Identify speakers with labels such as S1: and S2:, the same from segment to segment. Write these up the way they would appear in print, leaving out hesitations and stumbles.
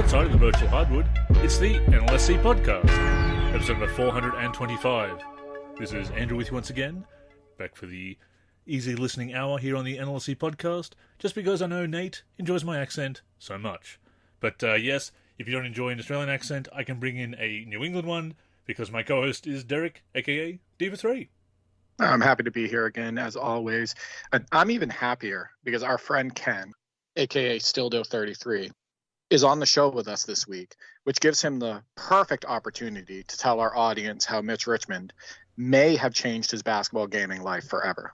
S1: courtside of the virtual hardwood, it's the NLSC Podcast, episode number 425. This is Andrew with you once again, back for the easy listening hour here on the NLSC Podcast, just because I know Nate enjoys my accent so much. But yes, if you don't enjoy an Australian accent, I can bring in a New England one, because my co-host is Derek, aka Diva3.
S2: I'm happy to be here again, as always. And I'm even happier because our friend Ken, aka Stildo33, is on the show with us this week, which gives him the perfect opportunity to tell our audience how Mitch Richmond may have changed his basketball gaming life forever.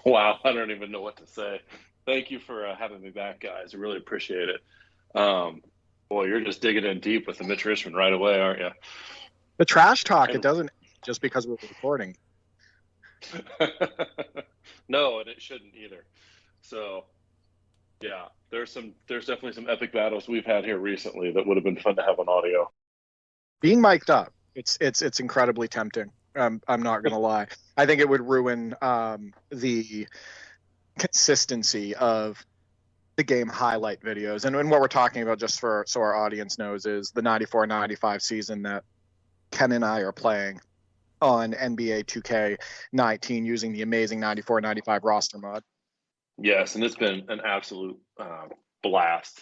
S3: Wow, I don't even know what to say. Thank you for having me back, guys. I really appreciate it. Boy, you're just digging in deep with the Mitch Richmond right away, aren't you?
S2: The trash talk, it doesn't just because we're recording.
S3: No, and it shouldn't either. So, yeah, there's definitely some epic battles we've had here recently that would have been fun to have on audio.
S2: Being mic'd up, it's incredibly tempting. I'm not going to lie. I think it would ruin the consistency of the game highlight videos. And what we're talking about, just so our audience knows, is the 94-95 season that Ken and I are playing on NBA 2K19 using the amazing 94-95 roster mod.
S3: Yes, and it's been an absolute blast.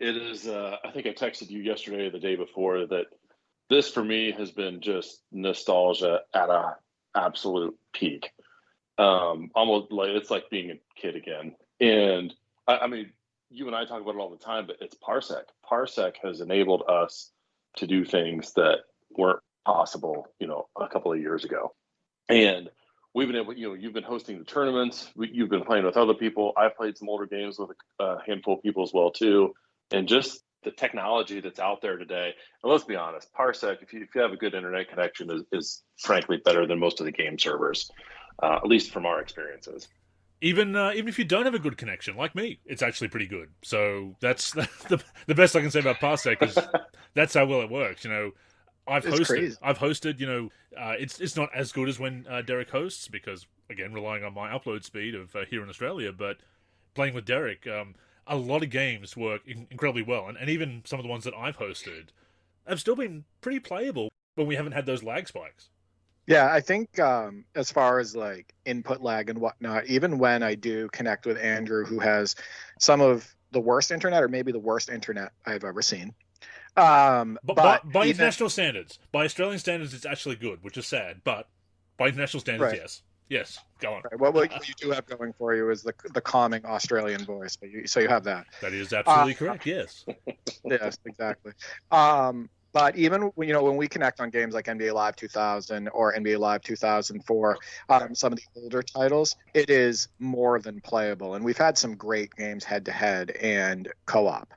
S3: It is, I think I texted you yesterday or the day before that this for me has been just nostalgia at an absolute peak. Almost like it's like being a kid again. And I mean, you and I talk about it all the time, but it's Parsec. Parsec has enabled us to do things that weren't possible, a couple of years ago. And we've been able, you've been hosting the tournaments. You've been playing with other people. I've played some older games with a handful of people as well, too. And just the technology that's out there today. And let's be honest, Parsec, if you have a good internet connection, is frankly better than most of the game servers, at least from our experiences.
S1: Even if you don't have a good connection, like me, it's actually pretty good. So that's the best I can say about Parsec, is that's how well it works. I've hosted. It's not as good as when Derek hosts, because again, relying on my upload speed of here in Australia. But playing with Derek, a lot of games work incredibly well, and even some of the ones that I've hosted have still been pretty playable when we haven't had those lag spikes.
S2: Yeah, I think as far as like input lag and whatnot, even when I do connect with Andrew, who has some of the worst internet, or maybe the worst internet I've ever seen.
S1: But by international standards, by Australian standards, it's actually good, which is sad. But by international standards,
S2: right.
S1: Yes, go on.
S2: Right. What you do have going for you is the calming Australian voice, so you have that.
S1: That is absolutely correct. Yes.
S2: Yes, exactly. But even when we connect on games like NBA Live 2000 or NBA Live 2004, some of the older titles, it is more than playable. And we've had some great games head to head and co-op.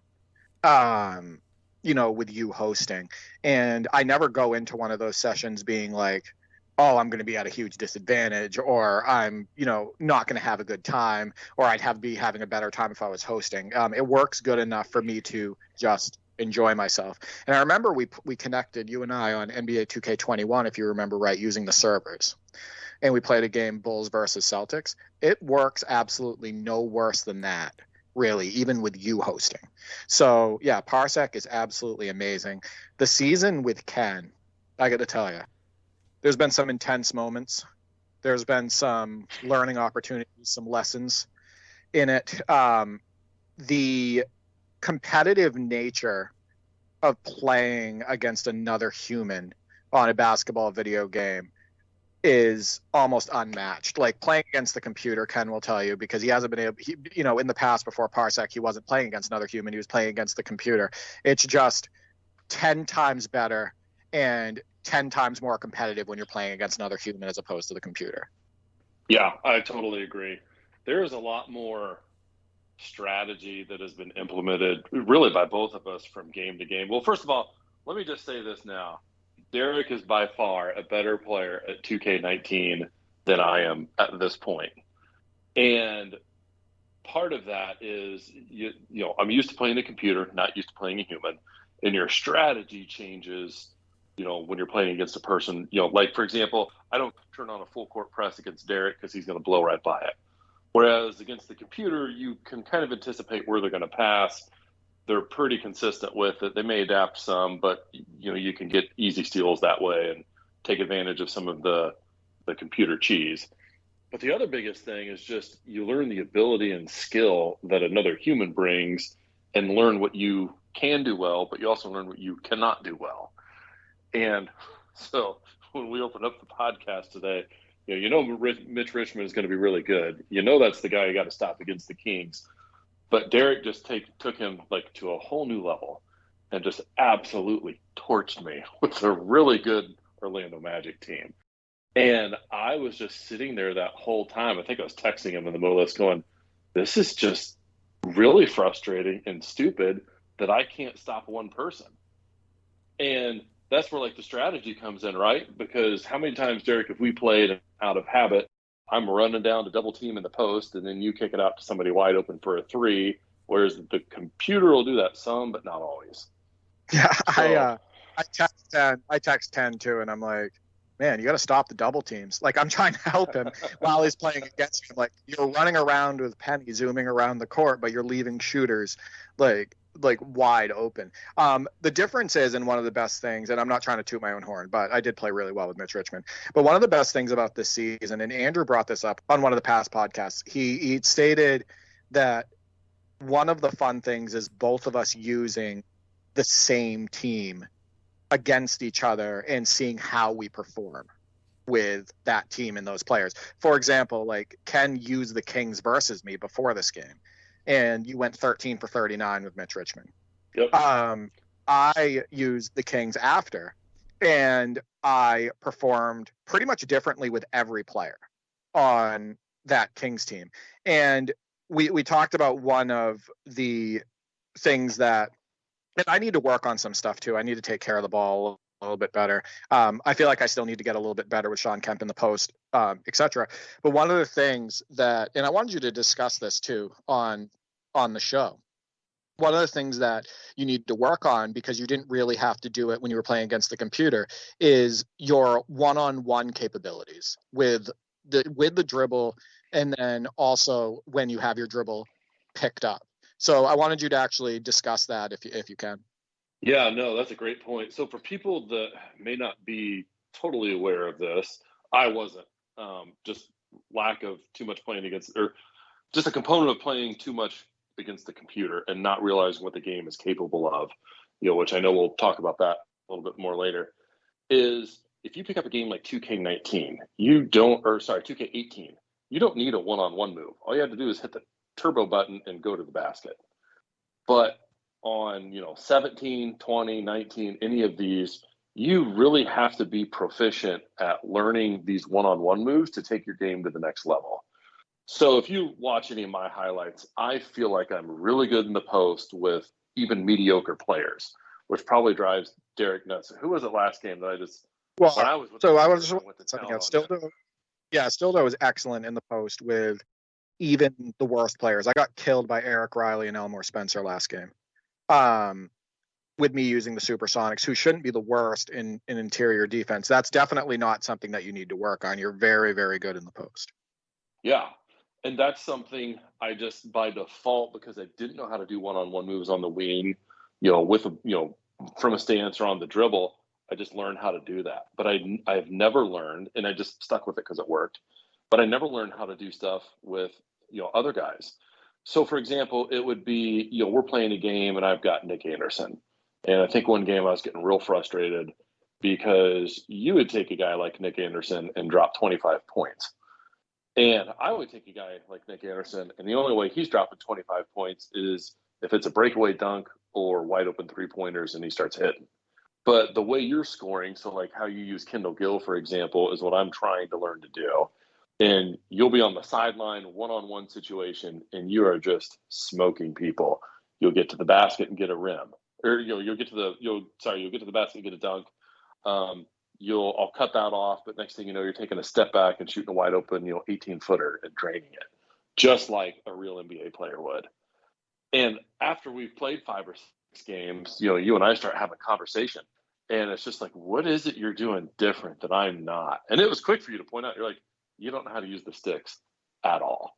S2: With you hosting. And I never go into one of those sessions being like, oh, I'm going to be at a huge disadvantage, or I'm, not going to have a good time, or I'd be having a better time if I was hosting. It works good enough for me to just enjoy myself. And I remember we connected, you and I, on NBA 2K21, if you remember right, using the servers. And we played a game, Bulls versus Celtics. It works absolutely no worse than that, really, even with you hosting. So, yeah, Parsec is absolutely amazing. The season with Ken, I got to tell you, there's been some intense moments. There's been some learning opportunities, some lessons in it. The competitive nature of playing against another human on a basketball video game is almost unmatched. Like playing against the computer, Ken will tell you, because he hasn't been able, in the past before Parsec, he wasn't playing against another human. He was playing against the computer. It's just 10 times better and 10 times more competitive when you're playing against another human as opposed to the computer.
S3: Yeah, I totally agree. There is a lot more strategy that has been implemented really by both of us from game to game. Well, first of all, let me just say this now. Derek is by far a better player at 2K19 than I am at this point. And part of that is, I'm used to playing a computer, not used to playing a human. And your strategy changes, when you're playing against a person. Like, for example, I don't turn on a full court press against Derek because he's going to blow right by it. Whereas against the computer, you can kind of anticipate where they're going to pass. they're pretty consistent with it. They may adapt some, but you can get easy steals that way and take advantage of some of the computer cheese. But the other biggest thing is just you learn the ability and skill that another human brings and learn what you can do well, but you also learn what you cannot do well. And so when we open up the podcast today, Mitch Richmond is going to be really good. That's the guy you got to stop against the Kings. But Derek just took him like to a whole new level and just absolutely torched me with a really good Orlando Magic team. And I was just sitting there that whole time. I think I was texting him in the middle of this going, this is just really frustrating and stupid that I can't stop one person. And that's where like the strategy comes in, right? Because how many times, Derek, if we played out of habit, I'm running down to double team in the post and then you kick it out to somebody wide open for a three, whereas the computer will do that some, but not always.
S2: Yeah, so, I text 10 too, and I'm like, man, you got to stop the double teams. Like, I'm trying to help him while he's playing against him. Like, you're running around with Penny zooming around the court, but you're leaving shooters like wide open. The difference is, and one of the best things, and I'm not trying to toot my own horn, but I did play really well with Mitch Richmond. But one of the best things about this season, and Andrew brought this up on one of the past podcasts, he stated that one of the fun things is both of us using the same team against each other and seeing how we perform with that team and those players. For example, like Ken used the Kings versus me before this game, and you went 13 for 39 with Mitch Richmond.
S3: Yep.
S2: I used the Kings after, and I performed pretty much differently with every player on that Kings team. And we talked about one of the things that, and I need to work on some stuff too. I need to take care of the ball a little bit better. I feel like I still need to get a little bit better with Sean Kemp in the post, etc. But one of the things that, and I wanted you to discuss this too on the show, one of the things that you need to work on, because you didn't really have to do it when you were playing against the computer, is your one-on-one capabilities with the dribble, and then also when you have your dribble picked up. So I wanted you to actually discuss that if you can.
S3: Yeah, no, that's a great point. So for people that may not be totally aware of this, I wasn't. Just lack of too much playing against, or just a component of playing too much against the computer and not realizing what the game is capable of, which I know we'll talk about that a little bit more later, is if you pick up a game like 2K18, 2K18, you don't need a one-on-one move. All you have to do is hit the turbo button and go to the basket. But on 17, 20, 19, any of these, you really have to be proficient at learning these one-on-one moves to take your game to the next level. So if you watch any of my highlights, I feel like I'm really good in the post with even mediocre players, which probably drives Derek nuts. Who was it last game that I just?
S2: Well, I was something else. Stildo was excellent in the post with even the worst players. I got killed by Eric Riley and Elmore Spencer last game. With me using the Supersonics, who shouldn't be the worst in interior defense. That's definitely not something that you need to work on. You're very, very good in the post.
S3: Yeah. And that's something I just by default, because I didn't know how to do one-on-one moves on the wing, from a stance or on the dribble, I just learned how to do that. But I've never learned, and I just stuck with it because it worked, but I never learned how to do stuff with, other guys. So for example, it would be, we're playing a game and I've got Nick Anderson. And I think one game I was getting real frustrated because you would take a guy like Nick Anderson and drop 25 points. And I would take a guy like Nick Anderson, and the only way he's dropping 25 points is if it's a breakaway dunk or wide open three-pointers and he starts hitting. But the way you're scoring, so like how you use Kendall Gill, for example, is what I'm trying to learn to do. And you'll be on the sideline, one-on-one situation, and you are just smoking people. You'll get to the basket and get a rim. Or you'll get to the basket and get a dunk. I'll cut that off, but next thing you know, you're taking a step back and shooting a wide open, 18-footer and draining it, just like a real NBA player would. And after we've played 5 or 6 games, you and I start having a conversation, and it's just like, what is it you're doing different that I'm not? And it was quick for you to point out. You're like, you don't know how to use the sticks at all.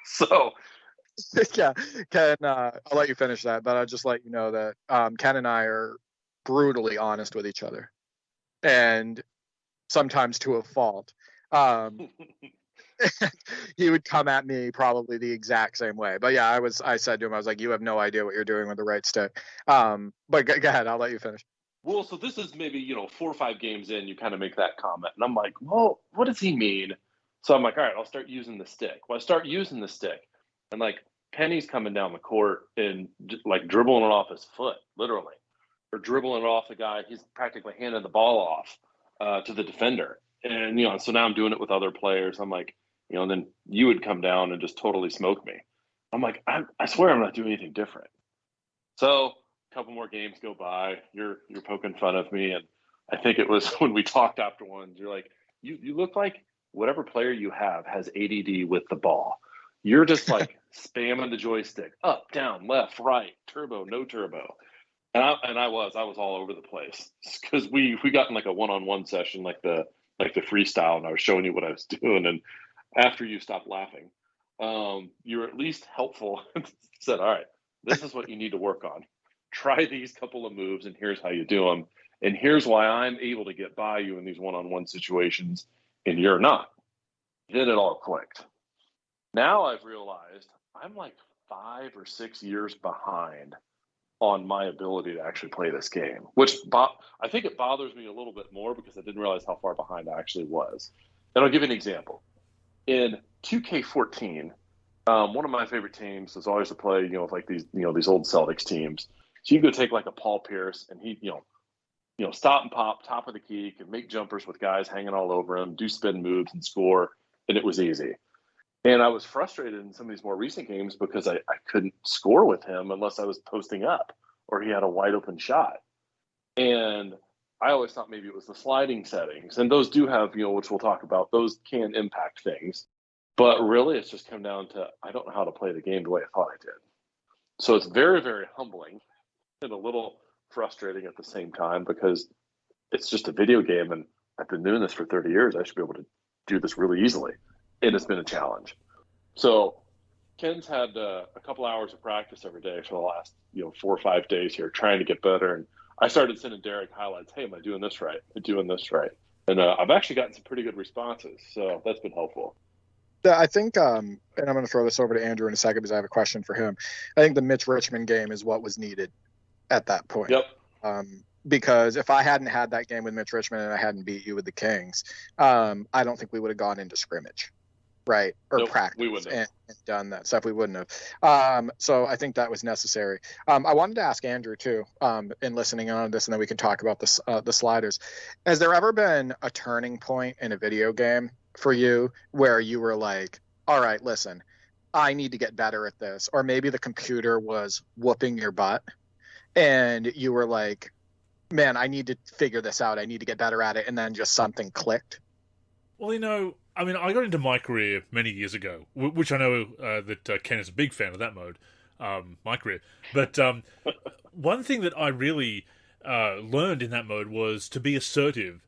S3: So
S2: Yeah, Ken, I'll let you finish that, but I'll just let you know that Ken and I are brutally honest with each other, and sometimes to a fault. He would come at me probably the exact same way. But yeah, I said to him, I was like, you have no idea what you're doing with the right stick. But go ahead, I'll let you finish.
S3: Well, so this is maybe, 4 or 5 games in, you kind of make that comment. And I'm like, well, what does he mean? So I'm like, all right, I'll start using the stick. Well, I start using the stick. And like Penny's coming down the court and like dribbling it off his foot, literally. Or dribbling it off the guy. He's practically handing the ball off to the defender. And, so now I'm doing it with other players. I'm like, and then you would come down and just totally smoke me. I'm like, I swear I'm not doing anything different. So a couple more games go by. You're poking fun of me. And I think it was when we talked afterwards, you're like, you look like whatever player you have has ADD with the ball. You're just like spamming the joystick up, down, left, right, turbo, no turbo. And I was all over the place because we got in like a one-on-one session, like the freestyle, and I was showing you what I was doing. And after you stopped laughing, you were at least helpful and said, all right, this is what you need to work on. Try these couple of moves, and here's how you do them. And here's why I'm able to get by you in these one-on-one situations, and you're not. Then it all clicked. Now I've realized I'm like 5 or 6 years behind on my ability to actually play this game, which I think it bothers me a little bit more because I didn't realize how far behind I actually was. And I'll give you an example. In 2K14, one of my favorite teams was always to play, with like these old Celtics teams. So you go take like a Paul Pierce, and he, stop and pop, top of the key, can make jumpers with guys hanging all over him, do spin moves and score, and it was easy. And I was frustrated in some of these more recent games because I couldn't score with him unless I was posting up or he had a wide open shot. And I always thought maybe it was the sliding settings. And those do have, which we'll talk about, those can impact things. But really, it's just come down to I don't know how to play the game the way I thought I did. So it's very, very humbling and a little frustrating at the same time because it's just a video game. And I've been doing this for 30 years. I should be able to do this really easily. And it's been a challenge. So Ken's had a couple hours of practice every day for the last 4 or 5 days here, trying to get better. And I started sending Derek highlights. Hey, am I doing this right? Am I doing this right? And I've actually gotten some pretty good responses. So that's been helpful.
S2: I think, and I'm going to throw this over to Andrew in a second because I have a question for him. I think the Mitch Richmond game is what was needed at that point.
S3: Yep.
S2: Because if I hadn't had that game with Mitch Richmond and I hadn't beat you with the Kings, I don't think we would have gone into scrimmage. Right. Or practice and done that stuff. We wouldn't have. So I think that was necessary. I wanted to ask Andrew too, in listening on this, and then we can talk about the sliders. Has there ever been a turning point in a video game for you where you were like, all right, listen, I need to get better at this, or maybe the computer was whooping your butt and you were like, man, I need to figure this out. I need to get better at it. And then just something clicked.
S1: Well, I got into my career many years ago, which I know that Ken is a big fan of that mode, my career. But one thing that I really learned in that mode was to be assertive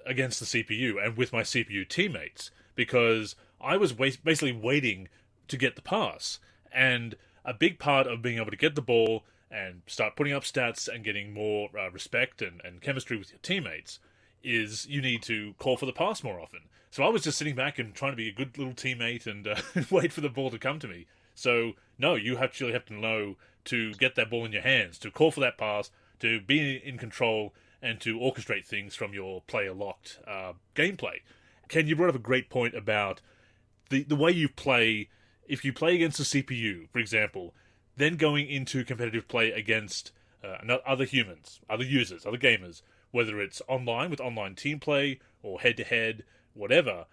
S1: against the CPU and with my CPU teammates, because I was basically waiting to get the pass. And a big part of being able to get the ball and start putting up stats and getting more respect and chemistry with your teammates is you need to call for the pass more often. So I was just sitting back and trying to be a good little teammate and wait for the ball to come to me. So, no, you actually have to know to get that ball in your hands, to call for that pass, to be in control, and to orchestrate things from your player-locked gameplay. Ken, you brought up a great point about the way you play. If you play against a CPU, for example, then going into competitive play against other humans, other users, other gamers, whether it's online with online team play or head-to-head, whatever,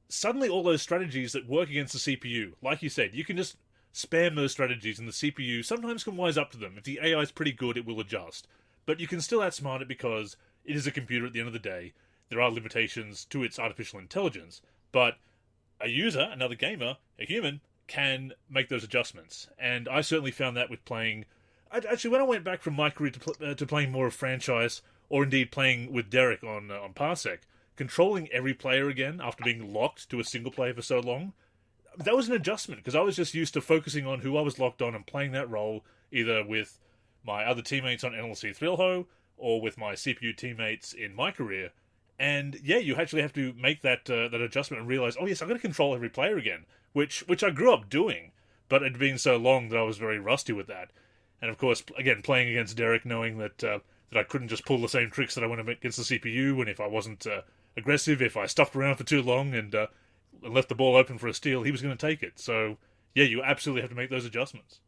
S1: suddenly all those strategies that work against the CPU, like you said, you can just spam those strategies and the CPU sometimes can wise up to them. If the AI is pretty good, it will adjust. But you can still outsmart it because it is a computer at the end of the day. There are limitations to its artificial intelligence. But a user, another gamer, a human, can make those adjustments. And I certainly found that with playing... Actually, when I went back from my career to playing more of franchise, or indeed playing with Derek on Parsec, controlling every player again after being locked to a single player for so long, that was an adjustment because I was just used to focusing on who I was locked on and playing that role either with my other teammates on NLSC Thrillho or with my CPU teammates in my career. And yeah, you actually have to make that that adjustment and realize, oh yes, I've got to control every player again, which I grew up doing, but it had been so long that I was very rusty with that. And of course, again, playing against Derek, knowing that that I couldn't just pull the same tricks that I went against the CPU, and if I wasn't aggressive, if I stuffed around for too long and left the ball open for a steal, he was going to take it. So yeah, you absolutely have to make those adjustments.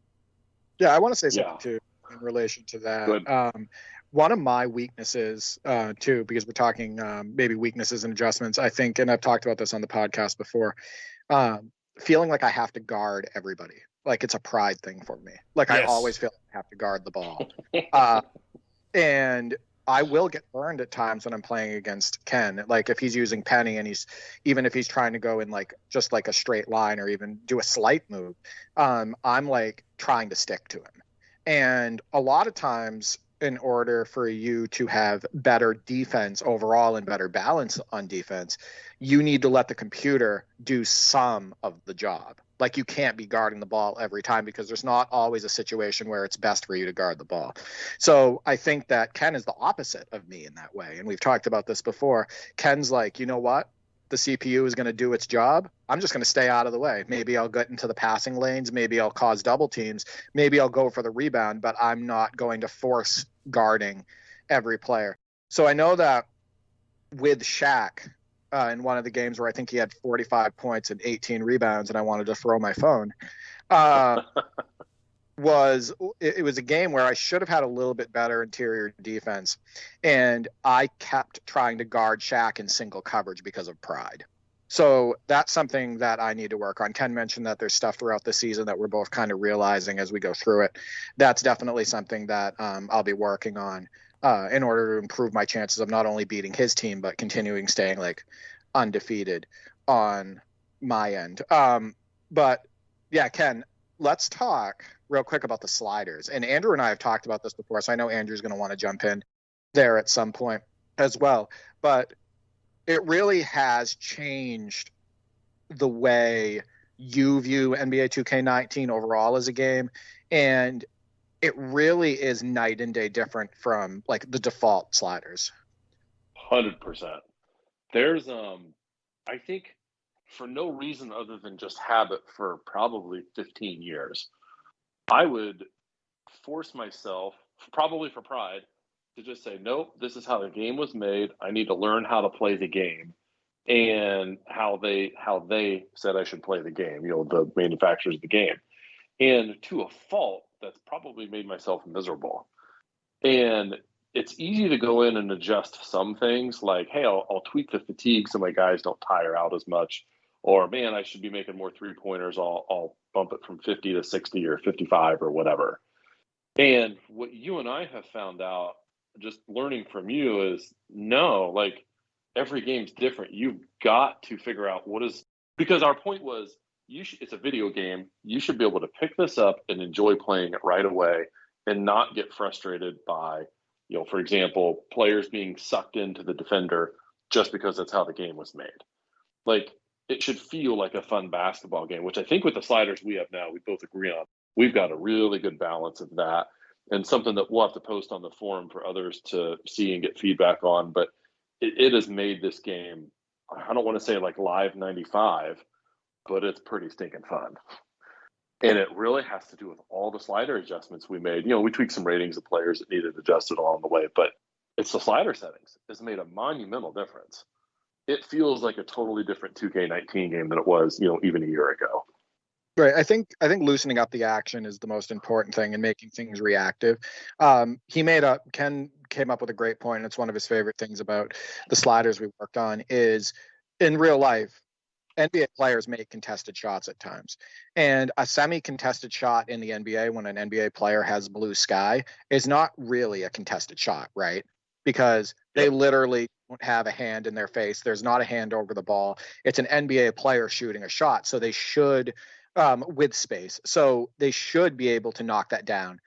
S2: Yeah, I want to say something too in relation to that. One of my weaknesses too, because we're talking maybe weaknesses and adjustments, I think, and I've talked about this on the podcast before, feeling like I have to guard everybody. Like it's a pride thing for me. Like I always feel like I have to guard the ball. And I will get burned at times when I'm playing against Ken. Like if he's using penny and even if he's trying to go in like just like a straight line or even do a slight move, I'm like trying to stick to him. And a lot of times, in order for you to have better defense overall and better balance on defense, you need to let the computer do some of the job. Like you can't be guarding the ball every time because there's not always a situation where it's best for you to guard the ball. So I think that Ken is the opposite of me in that way. And we've talked about this before. Ken's like, you know what? The CPU is going to do its job. I'm just going to stay out of the way. Maybe I'll get into the passing lanes. Maybe I'll cause double teams. Maybe I'll go for the rebound, but I'm not going to force guarding every player. So I know that with Shaq in one of the games where I think he had 45 points and 18 rebounds and I wanted to throw my phone, it was a game where I should have had a little bit better interior defense, and I kept trying to guard Shaq in single coverage because of pride. So that's something that I need to work on. Ken mentioned that there's stuff throughout the season that we're both kind of realizing as we go through it. That's definitely something that I'll be working on in order to improve my chances of not only beating his team, but continuing staying like undefeated on my end. But yeah, Ken, let's talk real quick about the sliders. And Andrew and I have talked about this before, so I know Andrew's going to want to jump in there at some point as well. But it really has changed the way you view NBA 2K19 overall as a game. And it really is night and day different from like the default sliders.
S3: 100%. There's, I think for no reason other than just habit for probably 15 years, I would force myself, probably for pride, to just say, nope, this is how the game was made. I need to learn how to play the game and how they said I should play the game, the manufacturers of the game. And to a fault, that's probably made myself miserable. And it's easy to go in and adjust some things like, hey, I'll tweak the fatigue so my guys don't tire out as much. Or, man, I should be making more three-pointers. I'll bump it from 50 to 60 or 55 or whatever. And what you and I have found out, just learning from you, is no, like every game's different. You've got to figure out because our point was, it's a video game. You should be able to pick this up and enjoy playing it right away and not get frustrated by, for example, players being sucked into the defender just because that's how the game was made. Like, it should feel like a fun basketball game, which I think with the sliders we have now, we both agree on. We've got a really good balance of that, and something that we'll have to post on the forum for others to see and get feedback on. But it has made this game, I don't want to say like live 95, but it's pretty stinking fun. And it really has to do with all the slider adjustments we made. We tweaked some ratings of players that needed adjusted along the way, but it's the slider settings has made a monumental difference. It feels like a totally different 2K19 game than it was, even a year ago.
S2: Right. I think loosening up the action is the most important thing and making things reactive. Ken came up with a great point. And it's one of his favorite things about the sliders we worked on is in real life, NBA players make contested shots at times. And a semi-contested shot in the NBA when an NBA player has blue sky is not really a contested shot, right? Because they literally don't have a hand in their face. There's not a hand over the ball. It's an NBA player shooting a shot. So they should, with space. So they should be able to knock that down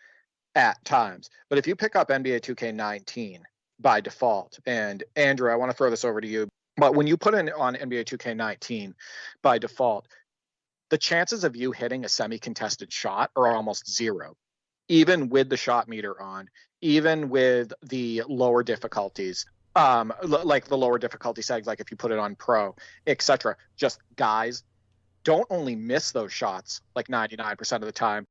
S2: at times. But if you pick up NBA 2K19 by default, and Andrew, I want to throw this over to you, but when you put in on NBA 2K19 by default, the chances of you hitting a semi-contested shot are almost zero, even with the shot meter on, even with the lower difficulties, like the lower difficulty settings, like if you put it on pro, etc. Just guys don't only miss those shots like 99% of the time.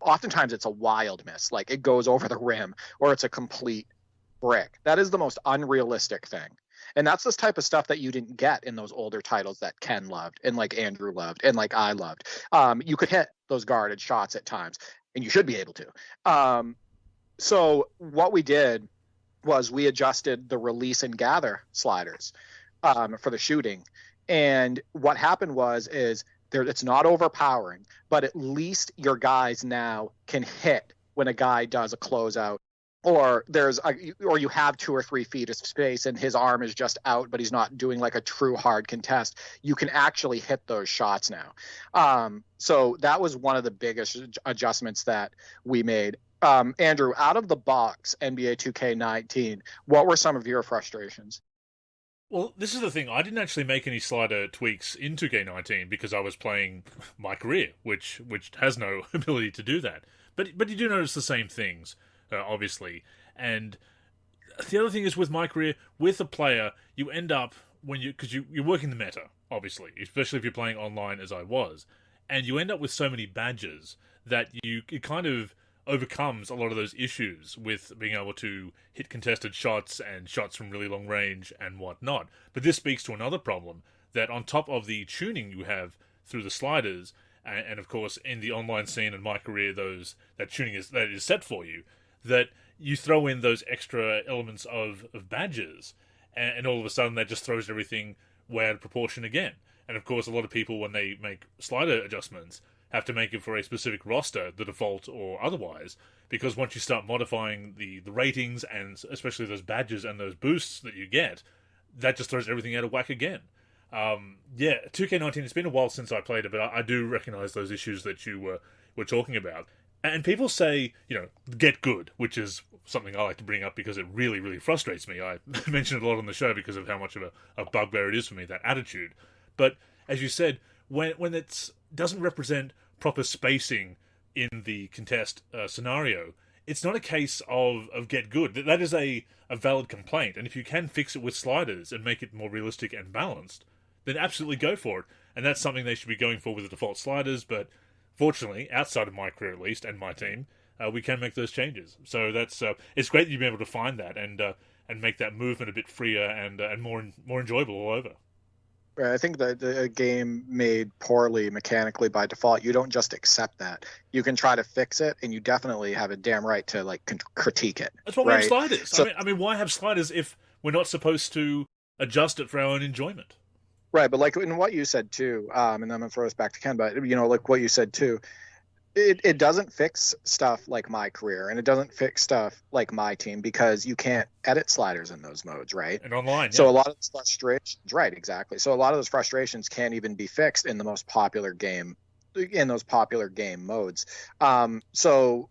S2: Oftentimes it's a wild miss, like it goes over the rim, or it's a complete brick. That is the most unrealistic thing. And that's this type of stuff that you didn't get in those older titles that Ken loved and like Andrew loved and like I loved. You could hit those guarded shots at times, and you should be able to. So what we did was we adjusted the release and gather sliders for the shooting. And what happened is it's not overpowering, but at least your guys now can hit when a guy does a closeout, or or you have 2 or 3 feet of space and his arm is just out, but he's not doing like a true hard contest. You can actually hit those shots now. So that was one of the biggest adjustments that we made. Andrew, out of the box, NBA 2K19, what were some of your frustrations?
S1: Well, this is the thing. I didn't actually make any slider tweaks in 2K19 because I was playing my career, which has no ability to do that. But you do notice the same things, obviously. And the other thing is with my career, with a player, you end up because you're working the meta, obviously, especially if you're playing online as I was, and you end up with so many badges that it kind of overcomes a lot of those issues with being able to hit contested shots and shots from really long range and whatnot. But this speaks to another problem, that on top of the tuning you have through the sliders, and of course in the online scene and my career, that tuning is set for you, that you throw in those extra elements of badges, and all of a sudden that just throws everything way out of proportion again. And of course a lot of people, when they make slider adjustments, have to make it for a specific roster, the default or otherwise, because once you start modifying the ratings, and especially those badges and those boosts that you get, that just throws everything out of whack again. 2K19, it's been a while since I played it, but I do recognize those issues that you were talking about. And people say, get good, which is something I like to bring up because it really, really frustrates me. I mention it a lot on the show because of how much of a bugbear it is for me, that attitude. But as you said, when it doesn't represent proper spacing in the contest scenario, it's not a case of get good. That is a valid complaint. And if you can fix it with sliders and make it more realistic and balanced, then absolutely go for it. And that's something they should be going for with the default sliders. But fortunately, outside of my career at least, and my team, we can make those changes. So that's it's great that you've been able to find that and make that movement a bit freer and more enjoyable all over.
S2: I think that the game made poorly mechanically by default, you don't just accept that. You can try to fix it, and you definitely have a damn right to critique it.
S1: That's why we have sliders. So, I mean, why have sliders if we're not supposed to adjust it for our own enjoyment?
S2: Right, but like in what you said too, and I'm gonna throw this back to Ken, but like what you said too, it doesn't fix stuff like my career, and it doesn't fix stuff like my team, because you can't edit sliders in those modes, right?
S1: And online,
S2: so a lot of those frustrations, right, exactly. So a lot of those frustrations can't even be fixed in the most popular game, in those popular game modes. So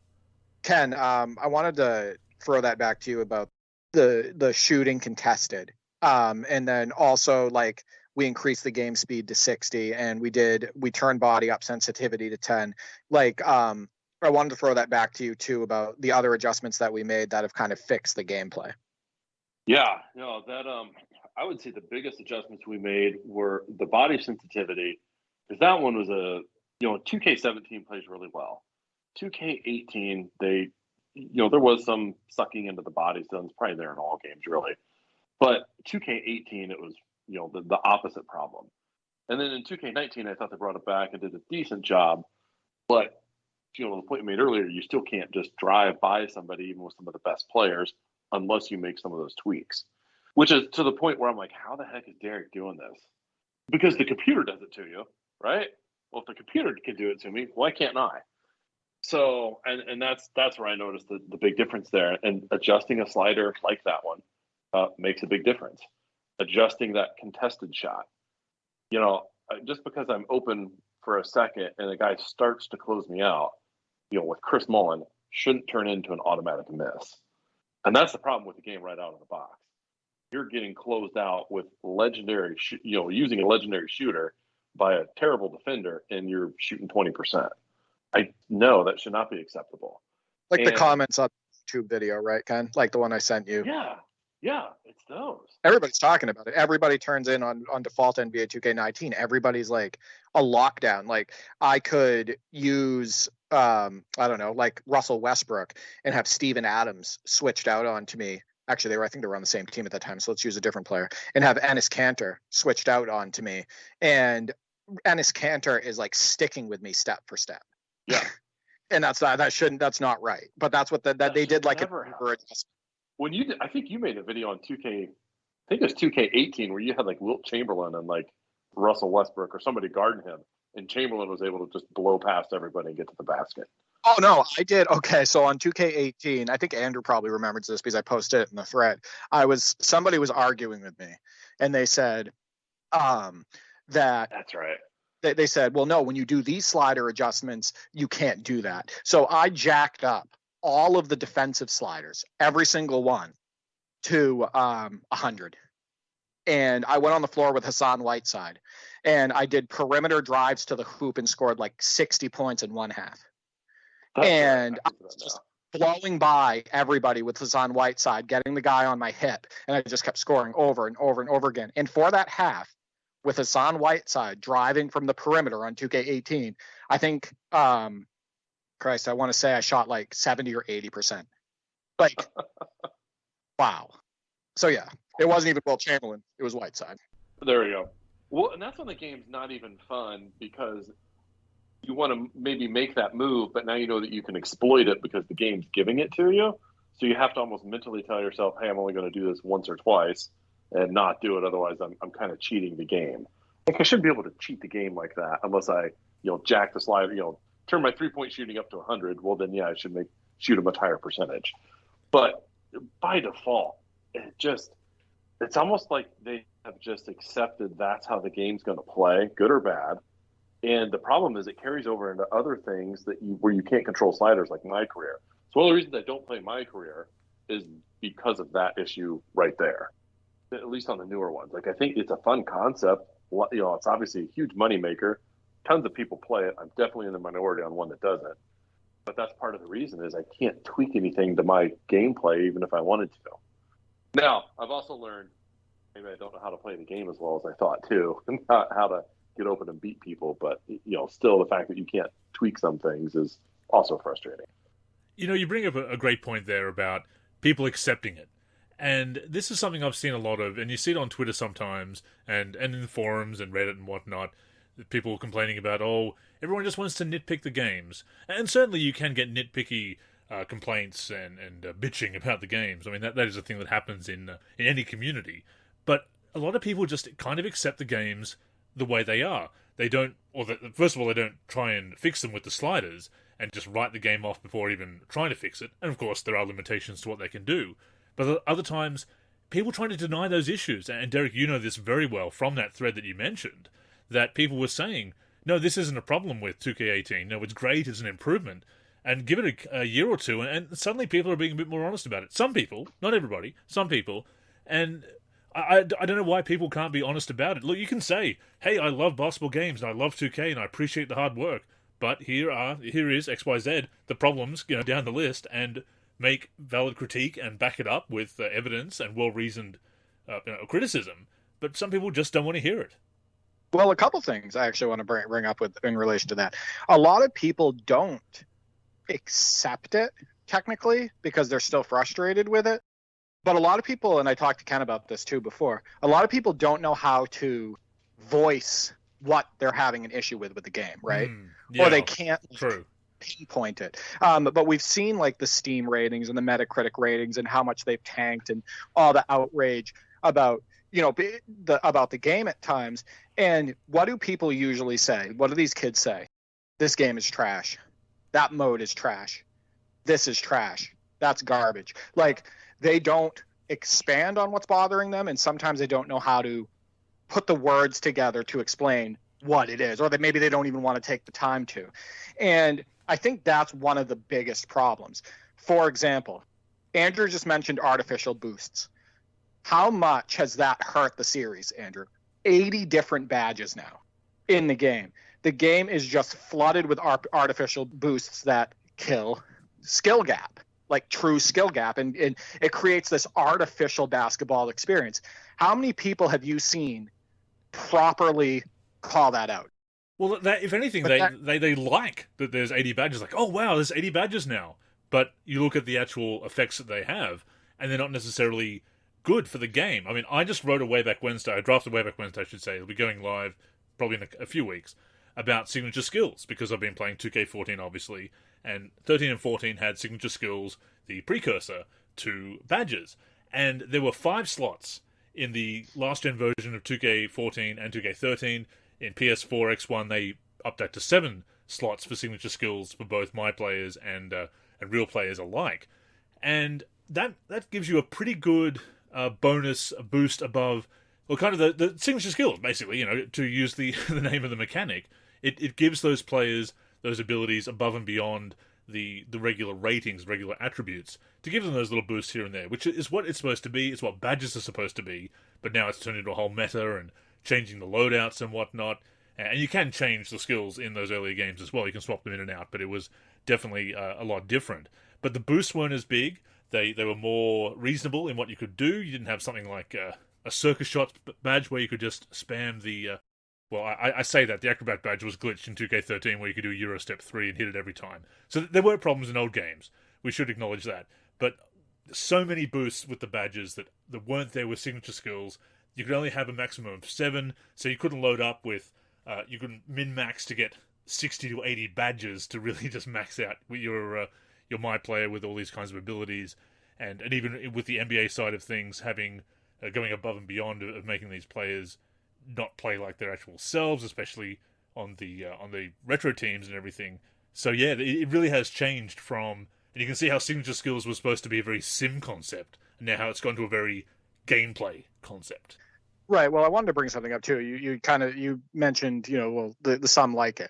S2: Ken, I wanted to throw that back to you about the shooting contested, and then also we increased the game speed to 60, and we turned body up sensitivity to 10. I wanted to throw that back to you too about the other adjustments that we made that have kind of fixed the gameplay.
S3: Yeah, that I would say the biggest adjustments we made were the body sensitivity, because that one was 2K17 plays really well. 2K18, there was some sucking into the body zones, probably there in all games really, but 2K18 it was the opposite problem. And then in 2K19, I thought they brought it back and did a decent job. But, the point you made earlier, you still can't just drive by somebody, even with some of the best players, unless you make some of those tweaks. Which is to the point where I'm like, how the heck is Derek doing this? Because the computer does it to you, right? Well, if the computer can do it to me, why can't I? So, and that's where I noticed the big difference there. And adjusting a slider like that one makes a big difference. Adjusting that contested shot, just because I'm open for a second and the guy starts to close me out, with Chris Mullen, shouldn't turn into an automatic miss. And that's the problem with the game right out of the box. You're getting closed out with legendary, using a legendary shooter by a terrible defender and you're shooting 20%. I know that should not be acceptable.
S2: Like the comments on the YouTube video, right, Ken? Like the one I sent you.
S3: Yeah, it's those.
S2: Everybody's talking about it. Everybody turns in on default NBA 2K19. Everybody's like a lockdown. Like I could use, I don't know, like Russell Westbrook and have Steven Adams switched out onto me. Actually, I think they were on the same team at that time, so let's use a different player. And have Enes Kanter switched out onto me. And Enes Kanter is like sticking with me step for step.
S3: Yeah.
S2: And that's not right. But that's what that they did, like
S3: when you did, I think you made a video on 2K, I think it was 2K18 where you had like Wilt Chamberlain and like Russell Westbrook or somebody guarding him, and Chamberlain was able to just blow past everybody and get to the basket.
S2: Oh no, I did. Okay, so on 2K18, I think Andrew probably remembers this because I posted it in the thread. Somebody was arguing with me, and they said
S3: that's right.
S2: They said, well, no, when you do these slider adjustments, you can't do that. So I jacked up all of the defensive sliders, every single one, to 100. And I went on the floor with Hassan Whiteside, and I did perimeter drives to the hoop and scored like 60 points in one half. And I was just blowing by everybody with Hassan Whiteside, getting the guy on my hip, and I just kept scoring over and over and over again. And for that half, with Hassan Whiteside driving from the perimeter on 2K18, I think, I want to say I shot like 70 or 80%. Like, wow. So yeah, it wasn't even Wilt Chamberlain. It was Whiteside.
S3: There we go. Well, and that's when the game's not even fun because you want to maybe make that move, but now you know that you can exploit it because the game's giving it to you. So you have to almost mentally tell yourself, hey, I'm only going to do this once or twice and not do it. Otherwise, I'm kind of cheating the game. Like I shouldn't be able to cheat the game like that unless I, jack the slider, turn my 3-point shooting up to 100. Well, then, yeah, I should shoot a much higher percentage. But by default, it's almost like they have just accepted that's how the game's going to play, good or bad. And the problem is it carries over into other things where you can't control sliders, like my career. So one of the reasons I don't play my career is because of that issue right there. At least on the newer ones. Like I think it's a fun concept. It's obviously a huge moneymaker. Tons of people play it. I'm definitely in the minority on one that doesn't. But that's part of the reason is I can't tweak anything to my gameplay even if I wanted to. Now, I've also learned maybe I don't know how to play the game as well as I thought too, and not how to get open and beat people. But still the fact that you can't tweak some things is also frustrating.
S1: You bring up a great point there about people accepting it. And this is something I've seen a lot of, and you see it on Twitter sometimes, and in forums and Reddit and whatnot, people complaining about, everyone just wants to nitpick the games. And certainly you can get nitpicky complaints and bitching about the games. I mean, that is a thing that happens in any community. But a lot of people just kind of accept the games the way they are. They don't, first of all, they don't try and fix them with the sliders and just write the game off before even trying to fix it. And of course, there are limitations to what they can do. But other times, people trying to deny those issues. And Derek, you know this very well from that thread that you mentioned, that people were saying, no, this isn't a problem with 2K18. No, it's great, it's an improvement. And give it a year or two, and suddenly people are being a bit more honest about it. Some people, not everybody, some people. And I don't know why people can't be honest about it. Look, you can say, hey, I love basketball games, and I love 2K, and I appreciate the hard work. But here is XYZ, the problems, down the list, and make valid critique and back it up with evidence and well-reasoned criticism. But some people just don't want to hear it.
S2: Well, a couple things I actually want to bring up in relation to that. A lot of people don't accept it, technically, because they're still frustrated with it. But a lot of people, and I talked to Ken about this too before, a lot of people don't know how to voice what they're having an issue with the game, right?
S1: Yeah,
S2: or they can't
S1: true.
S2: Pinpoint it. But we've seen like the Steam ratings and the Metacritic ratings and how much they've tanked and all the outrage about about the game at times. And what do people usually say? What do these kids say? This game is trash. That mode is trash. This is trash. That's garbage. Like, they don't expand on what's bothering them, and sometimes they don't know how to put the words together to explain what it is, or that maybe they don't even want to take the time to. And I think that's one of the biggest problems. For example, Andrew just mentioned artificial boosts. How much has that hurt the series, Andrew? 80 different badges now. in the game. The game is just flooded with artificial boosts that kill skill gap, like true skill gap. And it creates this artificial basketball experience. How many people have you seen properly call that out?
S1: Well, if anything, they like that there's 80 badges. Like, oh, wow, there's 80 badges now. But you look at the actual effects that they have, and they're not necessarily good for the game. I mean, I just wrote a Wayback Wednesday. I drafted Wayback Wednesday, I should say. It'll be going live probably in a few weeks, about signature skills, because I've been playing 2K14, obviously, and 13 and 14 had signature skills, the precursor to badges. And there were 5 slots in the last-gen version of 2K14 and 2K13. In PS4, X1, they upped that to 7 slots for signature skills for both my players and real players alike. And that gives you a pretty good bonus, a boost above, well, kind of the signature skills, basically, to use the name of the mechanic. It gives those players those abilities above and beyond the regular ratings, regular attributes, to give them those little boosts here and there, which is what it's supposed to be. It's what badges are supposed to be, but now it's turned into a whole meta and changing the loadouts and whatnot. And you can change the skills in those earlier games as well. You can swap them in and out, but it was definitely a lot different. But the boosts weren't as big. They were more reasonable in what you could do. You didn't have something like a circus shot badge where you could just spam the... well, I say that. The acrobat badge was glitched in 2K13 where you could do Euro Step 3 and hit it every time. So there were problems in old games. We should acknowledge that. But so many boosts with the badges that weren't there with signature skills. You could only have a maximum of 7, so you couldn't load up with... you couldn't min-max to get 60 to 80 badges to really just max out your my player with all these kinds of abilities. And even with the NBA side of things, having going above and beyond of making these players not play like their actual selves, especially on the retro teams and everything. So yeah, it really has changed from... And you can see how signature skills was supposed to be a very sim concept, and now how it's gone to a very gameplay concept.
S2: Right. Well, I wanted to bring something up too. You mentioned, the some like it.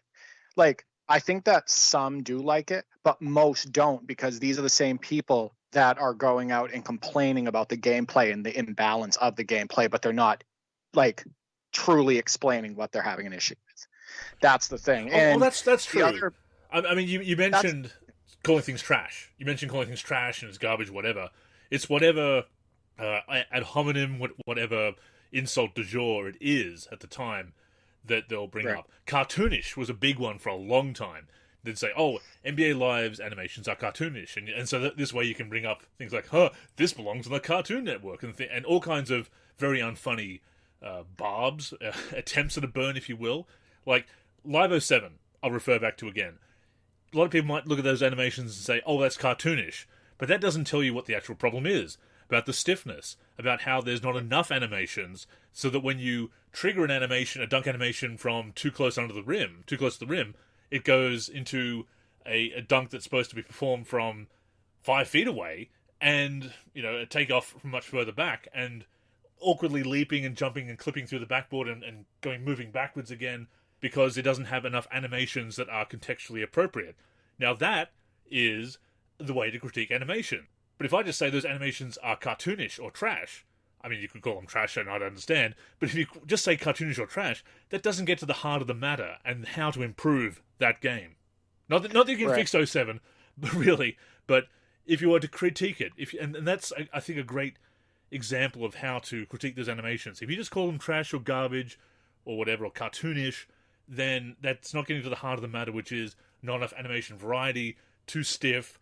S2: Like, I think that some do like it, but most don't, because these are the same people that are going out and complaining about the gameplay and the imbalance of the gameplay, but they're not like truly explaining what they're having an issue with. That's the thing. And
S1: that's true. I mean, you mentioned calling things trash. You mentioned calling things trash and it's garbage, whatever. It's whatever ad hominem, whatever insult du jour it is at the time that they'll bring up. Cartoonish was a big one for a long time. They'd say, oh, NBA Live's animations are cartoonish. And so this way you can bring up things like, this belongs on the Cartoon Network, and all kinds of very unfunny barbs, attempts at a burn, if you will. Like, Live 07, I'll refer back to again. A lot of people might look at those animations and say, oh, that's cartoonish. But that doesn't tell you what the actual problem is. About the stiffness, about how there's not enough animations, so that when you trigger an animation, a dunk animation from too close to the rim, it goes into a dunk that's supposed to be performed from 5 feet away, and a takeoff from much further back, and awkwardly leaping and jumping and clipping through the backboard and moving backwards again, because it doesn't have enough animations that are contextually appropriate. Now that is the way to critique animation. But if I just say those animations are cartoonish or trash, I mean, you could call them trash and I'd understand, but if you just say cartoonish or trash, that doesn't get to the heart of the matter and how to improve that game. Not that you can fix 07, but really, but if you were to critique it, and that's, I think, a great example of how to critique those animations. If you just call them trash or garbage or whatever, or cartoonish, then that's not getting to the heart of the matter, which is not enough animation variety, too stiff,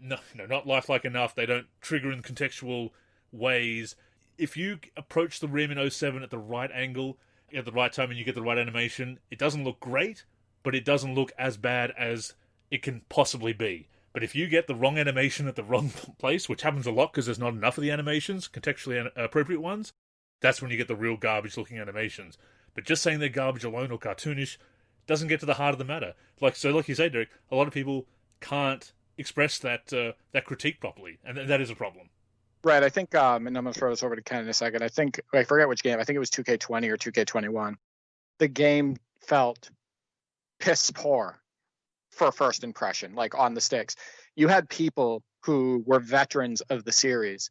S1: not lifelike enough. They don't trigger in contextual ways. If you approach the rim in 07 at the right angle, at the right time, and you get the right animation, it doesn't look great, but it doesn't look as bad as it can possibly be. But if you get the wrong animation at the wrong place, which happens a lot because there's not enough of the animations, contextually appropriate ones, that's when you get the real garbage-looking animations. But just saying they're garbage alone or cartoonish doesn't get to the heart of the matter. Like you say, Derek, a lot of people can't express that critique properly, and that is a problem.
S2: Right, I think, and I'm going to throw this over to Ken in a second. I forget which game. I think it was 2K20 or 2K21. The game felt piss poor for first impression, like on the sticks. You had people who were veterans of the series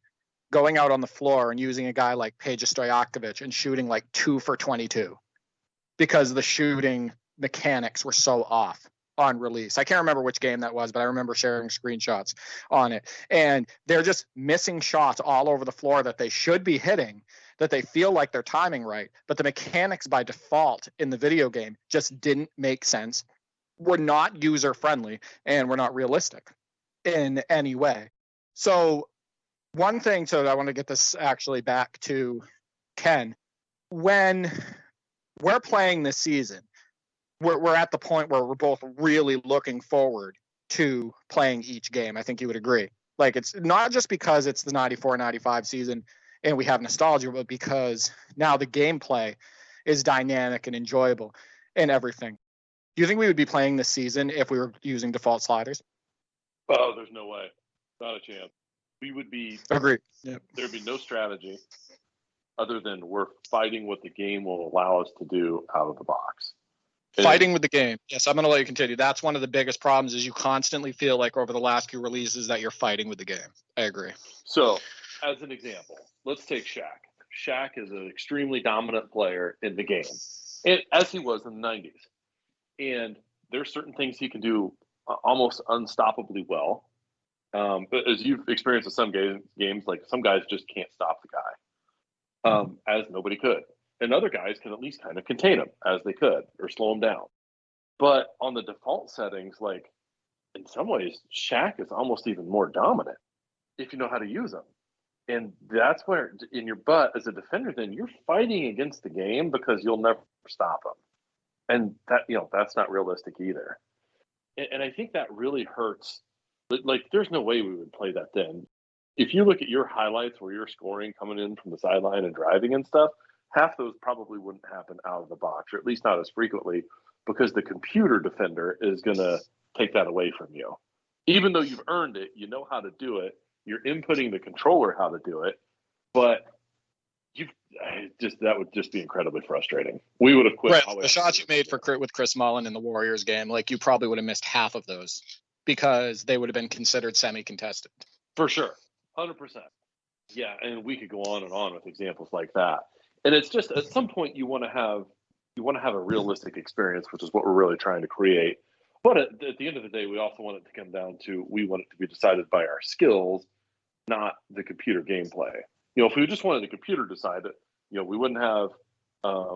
S2: going out on the floor and using a guy like Peja Stojakovic and shooting like 2 for 22. because the shooting mechanics were so off on release. I can't remember which game that was, but I remember sharing screenshots on it. And they're just missing shots all over the floor that they should be hitting, that they feel like they're timing right. But the mechanics by default in the video game just didn't make sense. We're not user friendly and we're not realistic in any way. So one thing, so I want to get this actually back to Ken. When we're playing this season, we're at the point where we're both really looking forward to playing each game. I think you would agree. Like, it's not just because it's the 94-95 season and we have nostalgia, but because now the gameplay is dynamic and enjoyable and everything. Do you think we would be playing this season if we were using default sliders?
S3: Oh, there's no way. Not a chance. We would be...
S2: Agreed. Yep.
S3: There'd be no strategy other than we're fighting what the game will allow us to do out of the box.
S2: Fighting with the game. Yes, I'm going to let you continue. That's one of the biggest problems is you constantly feel like over the last few releases that you're fighting with the game. I agree.
S3: So, as an example, let's take Shaq. Shaq is an extremely dominant player in the game, as he was in the 90s. And there's certain things he can do almost unstoppably well. But as you've experienced with some games, like some guys just can't stop the guy, as nobody could. And other guys can at least kind of contain him as they could or slow him down. But on the default settings, like in some ways, Shaq is almost even more dominant if you know how to use him. And that's where in your butt as a defender, then you're fighting against the game because you'll never stop him. And that, that's not realistic either. And I think that really hurts. Like, there's no way we would play that then. If you look at your highlights where you're scoring coming in from the sideline and driving and stuff, half those probably wouldn't happen out of the box, or at least not as frequently, because the computer defender is going to take that away from you. Even though you've earned it, you know how to do it, you're inputting the controller how to do it, but that would just be incredibly frustrating. We would have quit.
S2: Right, the shots you made with Chris Mullin in the Warriors game, like you probably would have missed half of those because they would have been considered semi-contested.
S3: For sure, 100%. Yeah, and we could go on and on with examples like that. And it's just at some point you want to have a realistic experience, which is what we're really trying to create. But at the end of the day, we also want it to come down to we want it to be decided by our skills, not the computer gameplay. If we just wanted the computer to decide it, we wouldn't have,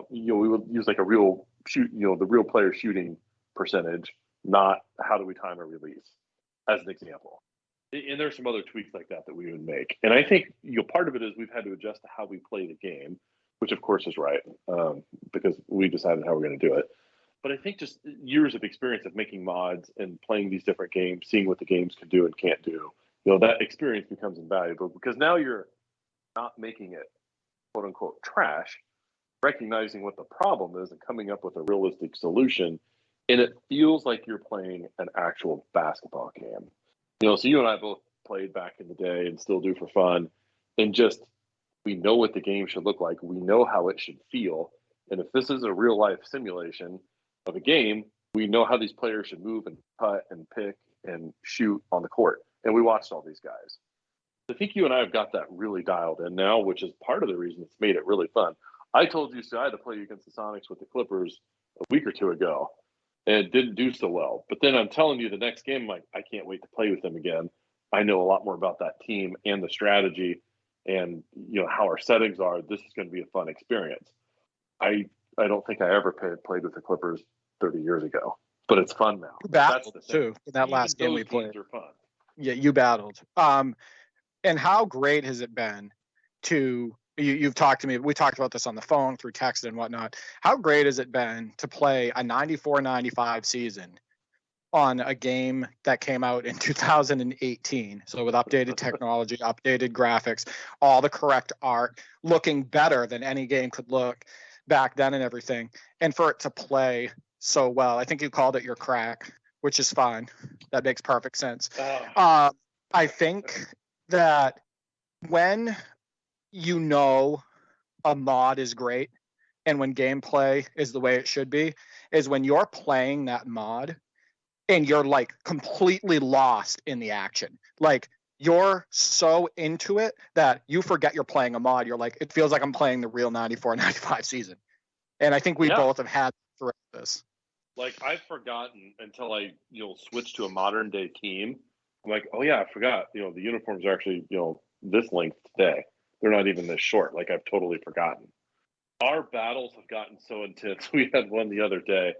S3: we would use like a real shoot, the real player shooting percentage, not how do we time a release, as an example. And there's some other tweaks like that we would make. And I think part of it is we've had to adjust to how we play the game, which of course is right, because we decided how we're going to do it. But I think just years of experience of making mods and playing these different games, seeing what the games can do and can't do, that experience becomes invaluable because now you're not making it quote unquote trash, recognizing what the problem is and coming up with a realistic solution. And it feels like you're playing an actual basketball game. So you and I both played back in the day and still do for fun. And just, we know what the game should look like. We know how it should feel. And if this is a real life simulation of a game, we know how these players should move and cut and pick and shoot on the court. And we watched all these guys. I think you and I have got that really dialed in now, which is part of the reason it's made it really fun. I told you, so I had to play against the Sonics with the Clippers a week or two ago, and it didn't do so well. But then I'm telling you, the next game, like, I can't wait to play with them again. I know a lot more about that team and the strategy and, how our settings are. This is going to be a fun experience. I don't think I ever played with the Clippers 30 years ago, but it's fun now.
S2: You battled, too, in that last game we played.
S3: Are fun.
S2: Yeah, you battled. And how great has it been to you've talked to me, we talked about this on the phone through text and whatnot. How great has it been to play a 94-95 season on a game that came out in 2018? So with updated technology, updated graphics, all the correct art, looking better than any game could look back then and everything. And for it to play so well, I think you called it your crack, which is fine. That makes perfect sense. I think that when a mod is great and when gameplay is the way it should be, is when you're playing that mod and you're like completely lost in the action. Like you're so into it that you forget you're playing a mod. You're like, it feels like I'm playing the real 94-95 season. And I think we both have had throughout this.
S3: Like, I've forgotten until I, switched to a modern day team. I'm like, oh yeah, I forgot. The uniforms are actually, this length today. They're not even this short. Like, I've totally forgotten. Our battles have gotten so intense. We had one the other day.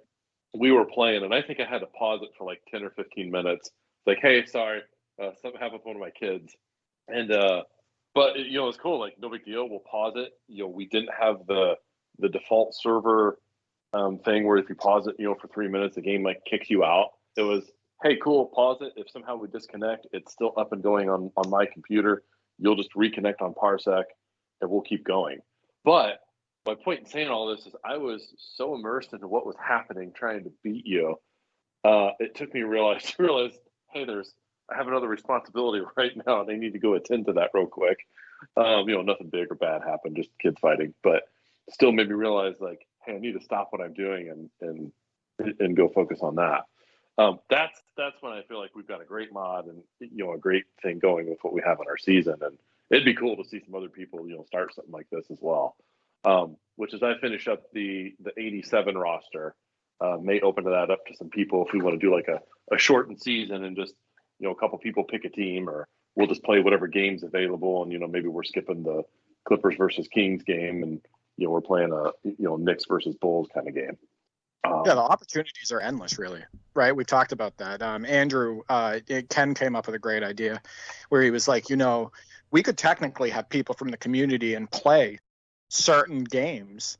S3: We were playing, and I think I had to pause it for like 10 or 15 minutes. Like, hey, sorry, something happened with one of my kids. And, but, it's cool. Like, no big deal. We'll pause it. We didn't have the default server thing where if you pause it, for 3 minutes, the game like kicks you out. It was, hey, cool, pause it. If somehow we disconnect, it's still up and going on my computer. You'll just reconnect on Parsec, and we'll keep going. But my point in saying all this is I was so immersed into what was happening, trying to beat you. It took me to realize, hey, I have another responsibility right now, and I need to go attend to that real quick. Nothing big or bad happened, just kids fighting, but still made me realize, like, hey, I need to stop what I'm doing and go focus on that. That's when I feel like we've got a great mod and a great thing going with what we have in our season, and it'd be cool to see some other people start something like this as well. Which is I finish up the 87 roster, may open that up to some people if we want to do like a shortened season and just a couple people pick a team, or we'll just play whatever game's available, and maybe we're skipping the Clippers versus Kings game, and we're playing a Knicks versus Bulls kind of game.
S2: The opportunities are endless, really, right? We've talked about that. Andrew, Ken came up with a great idea where he was like, we could technically have people from the community and play certain games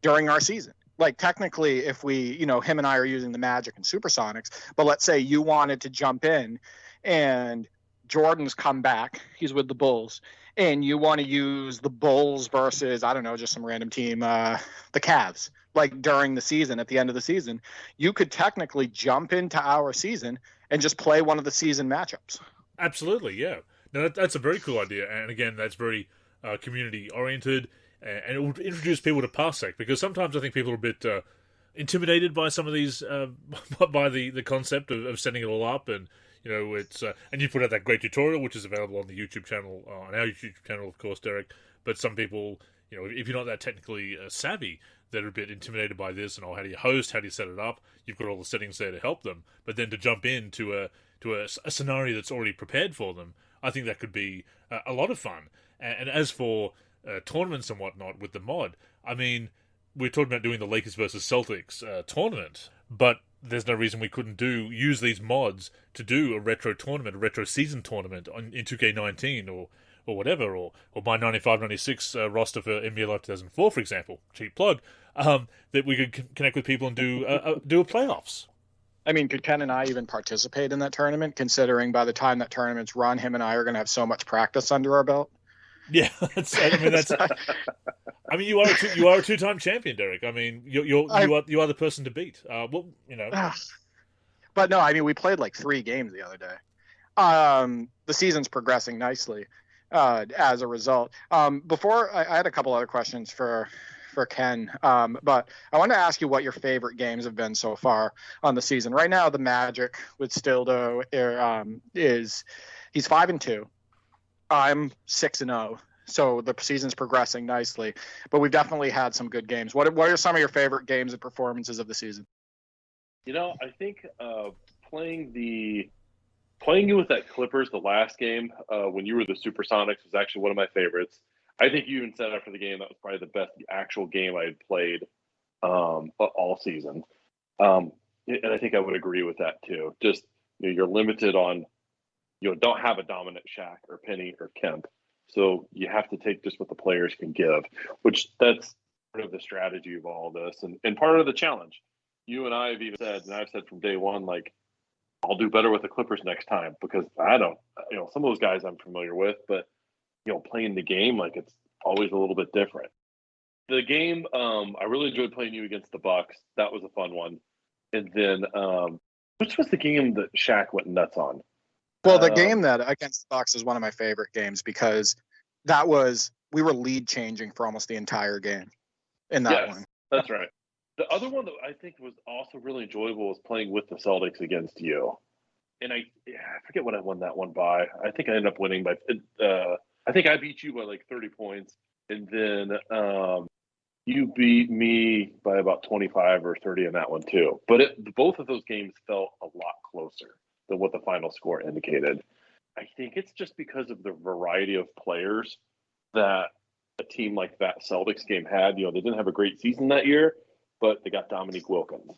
S2: during our season. Like, technically, if we, him and I are using the Magic and Supersonics, but let's say you wanted to jump in and Jordan's come back, he's with the Bulls, and you want to use the Bulls versus, I don't know, just some random team, the Cavs, like during the season, at the end of the season, you could technically jump into our season and just play one of the season matchups.
S1: Absolutely, yeah. No, that's a very cool idea, and again, that's very community-oriented, and it will introduce people to Parsec, because sometimes I think people are a bit intimidated by some of these, by the concept of setting it all up, and it's and you put out that great tutorial, which is available on the YouTube channel, on our YouTube channel, of course, Derek. But some people, if you're not that technically savvy, they're a bit intimidated by this, and how do you host, how do you set it up? You've got all the settings there to help them, but then to jump into a scenario that's already prepared for them, I think that could be a lot of fun. And as for tournaments and whatnot with the mod, I mean, we're talking about doing the Lakers versus Celtics tournament, but there's no reason we couldn't use these mods to do a retro tournament, a retro season tournament in 2K19 or whatever, or my 95-96 roster for NBA Live 2004, for example, cheap plug, that we could connect with people and do a playoffs.
S2: I mean, could Ken and I even participate in that tournament, considering by the time that tournament's run, him and I are going to have so much practice under our belt?
S1: Yeah, I mean, you are a two-time champion, Derek. I mean, you are the person to beat.
S2: But no, I mean, we played like 3 games the other day. The season's progressing nicely as a result. Before I had a couple other questions for Ken, but I want to ask you what your favorite games have been so far on the season. Right now, the Magic with Stildo he's 5-2. I'm 6-0. So the season's progressing nicely, but we've definitely had some good games. What are some of your favorite games and performances of the season?
S3: I think playing you with that Clippers, the last game, when you were the Supersonics, was actually one of my favorites. I think you even said after the game that was probably the best actual game I had played all season. And I think I would agree with that too. Just you're limited on, don't have a dominant Shaq or Penny or Kemp. So you have to take just what the players can give, which that's part of the strategy of all this and part of the challenge. You and I have even said, and I've said from day one, like, I'll do better with the Clippers next time, because I don't, some of those guys I'm familiar with, but, playing the game, like, it's always a little bit different. The game, I really enjoyed playing you against the Bucks. That was a fun one. And then, which was the game that Shaq went nuts on?
S2: Well, the game that against the Bucks is one of my favorite games, because we were lead changing for almost the entire game in that one.
S3: That's right. The other one that I think was also really enjoyable was playing with the Celtics against you. And I forget what I won that one by. I think I ended up winning by I think I beat you by like 30 points. And then You beat me by about 25 or 30 in that one too. But both of those games felt a lot closer than what the final score indicated. I think it's just because of the variety of players that a team like that Celtics game had. They didn't have a great season that year, but they got Dominique Wilkins.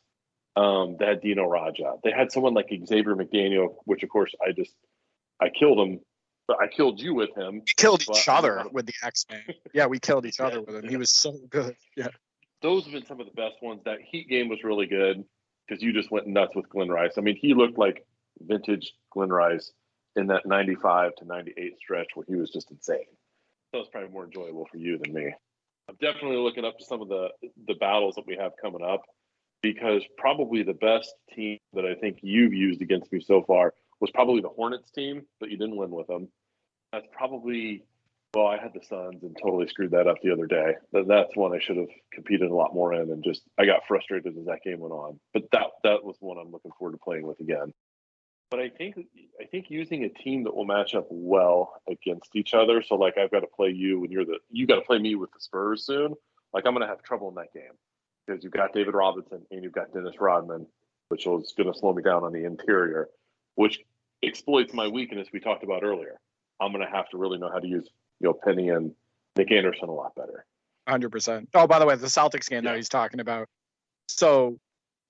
S3: They had Dino Raja. They had someone like Xavier McDaniel, which of course I killed him. But I killed you with him.
S2: We killed each other with the X-Men. Yeah, we killed each other with him. He was so good. Yeah.
S3: Those have been some of the best ones. That Heat game was really good because you just went nuts with Glenn Rice. I mean, he looked like vintage Glenn Rice in that 95 to 98 stretch where he was just insane. So it's probably more enjoyable for you than me. I'm definitely looking up to some of the battles that we have coming up, because probably the best team that I think you've used against me so far was probably the Hornets team, but you didn't win with them. That's probably, well, I had the Suns and totally screwed that up the other day. That's one I should have competed a lot more in, and just I got frustrated as that game went on. But that was one I'm looking forward to playing with again. But I think using a team that will match up well against each other. So like I've got to play you, and you got to play me with the Spurs soon. Like I'm going to have trouble in that game because you've got David Robinson and you've got Dennis Rodman, which is going to slow me down on the interior, which exploits my weakness we talked about earlier. I'm going to have to really know how to use Penny and Nick Anderson a lot better.
S2: 100%. Oh, by the way, the Celtics game that he's talking about. So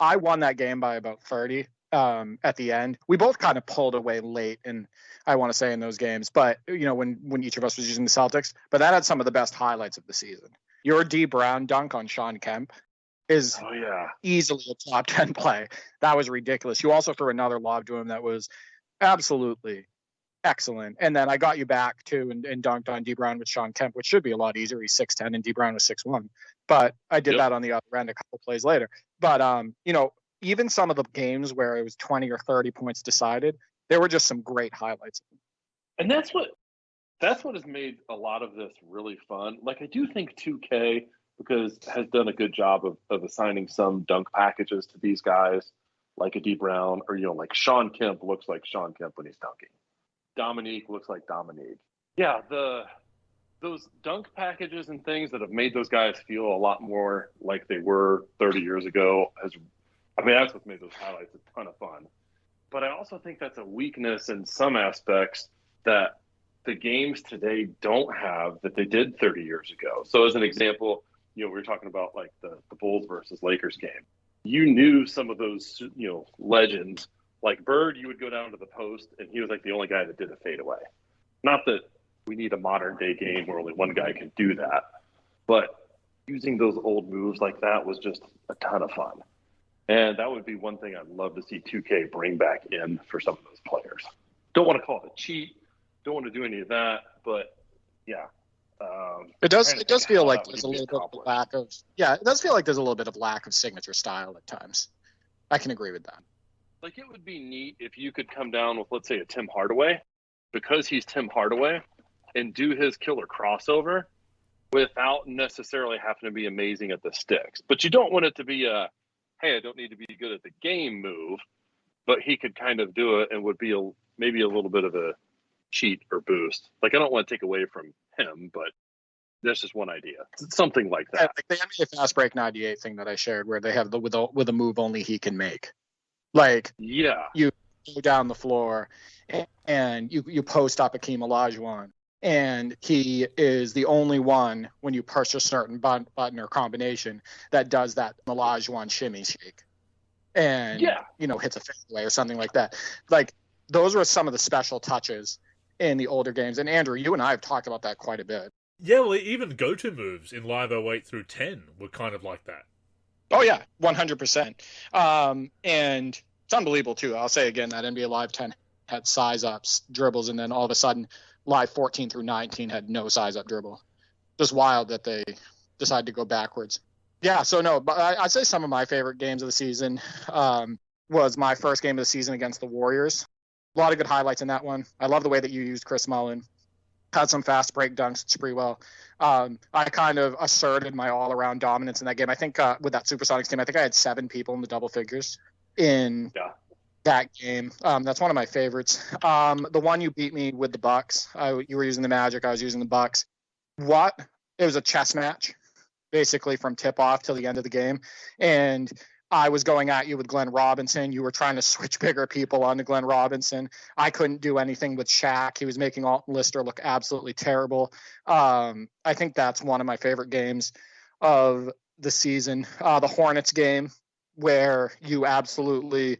S2: I won that game by about 30 at the end. We both kind of pulled away late, and I want to say in those games, but when each of us was using the Celtics, but that had some of the best highlights of the season. Your D Brown dunk on Sean Kemp is easily a top 10 play. That was ridiculous. You also threw another lob to him that was absolutely excellent. And then I got you back too and dunked on D Brown with Sean Kemp, which should be a lot easier. He's 6'10" and D Brown was 6'1". But I did that on the other end a couple plays later. But even some of the games where it was 20 or 30 points decided, there were just some great highlights.
S3: And that's what has made a lot of this really fun. Like I do think 2K has done a good job of assigning some dunk packages to these guys, like a D Brown, or like Sean Kemp looks like Sean Kemp when he's dunking. Dominique looks like Dominique. Yeah, those dunk packages and things that have made those guys feel a lot more like they were 30 years ago. That's what made those highlights a ton of fun. But I also think that's a weakness in some aspects that the games today don't have that they did 30 years ago. So as an example, we were talking about like the Bulls versus Lakers game. You knew some of those, legends. Like Bird, you would go down to the post, and he was like the only guy that did a fadeaway. Not that we need a modern day game where only one guy can do that, but using those old moves like that was just a ton of fun. And that would be one thing I'd love to see 2K bring back in for some of those players. Don't want to call it a cheat. Don't want to do any of that, but yeah.
S2: It does feel like there's a little bit of lack of it does feel like there's a little bit of lack of signature style at times. I can agree with that.
S3: Like it would be neat if you could come down with, let's say, a Tim Hardaway, because he's Tim Hardaway, and do his killer crossover without necessarily having to be amazing at the sticks. But you don't want it to be hey, I don't need to be good at the game move, but he could kind of do it and would be maybe a little bit of a cheat or boost. Like I don't want to take away from him, but that's just one idea. Something like that.
S2: Like the NBA Fast Break 98 thing that I shared, where they have with a move only he can make. Like you go down the floor and you post up Akeem Olajuwon, and he is the only one when you push a certain button or combination that does that Olajuwon shimmy shake, and hits a fadeaway or something like that. Like those were some of the special touches in the older games. And Andrew, you and I have talked about that quite a bit.
S1: Yeah, well, even go-to moves in Live 08 through 10 were kind of like that.
S2: Oh, yeah, 100%. And it's unbelievable, too. I'll say again that NBA Live 10 had size-ups, dribbles, and then all of a sudden Live 14 through 19 had no size-up dribble. Just wild that they decided to go backwards. Yeah, so no, but I'd say some of my favorite games of the season was my first game of the season against the Warriors. A lot of good highlights in that one. I love the way that you used Chris Mullin. Had some fast break dunks at Sprewell. I kind of asserted my all-around dominance in that game. I think with that Supersonics team, I think I had 7 people in the double figures in that game. That's one of my favorites. The one you beat me with the Bucks. You were using the Magic. I was using the Bucks. It was a chess match. basically from tip-off till the end of the game. And I was going at you with Glenn Robinson. You were trying to switch bigger people onto Glenn Robinson. I couldn't do anything with Shaq. He was making Alton Lister look absolutely terrible. I think that's one of my favorite games of the season. The Hornets game, where you absolutely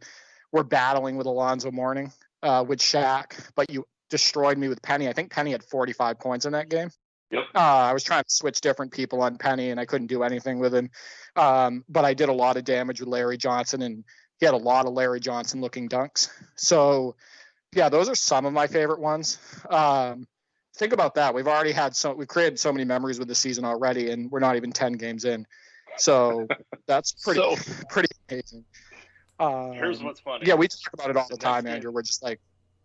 S2: were battling with Alonzo Mourning with Shaq, but you destroyed me with Penny. I think Penny had 45 points in that game.
S3: Yep.
S2: I was trying to switch different people on Penny, and I couldn't do anything with him. But I did a lot of damage with Larry Johnson, and he had a lot of Larry Johnson-looking dunks. So, yeah, those are some of my favorite ones. Think about that. We've created so many memories with the season already, and we're not even 10 games in. So that's pretty amazing.
S3: Here's what's funny.
S2: Yeah, we talk about it all the time, Andrew. We're just like,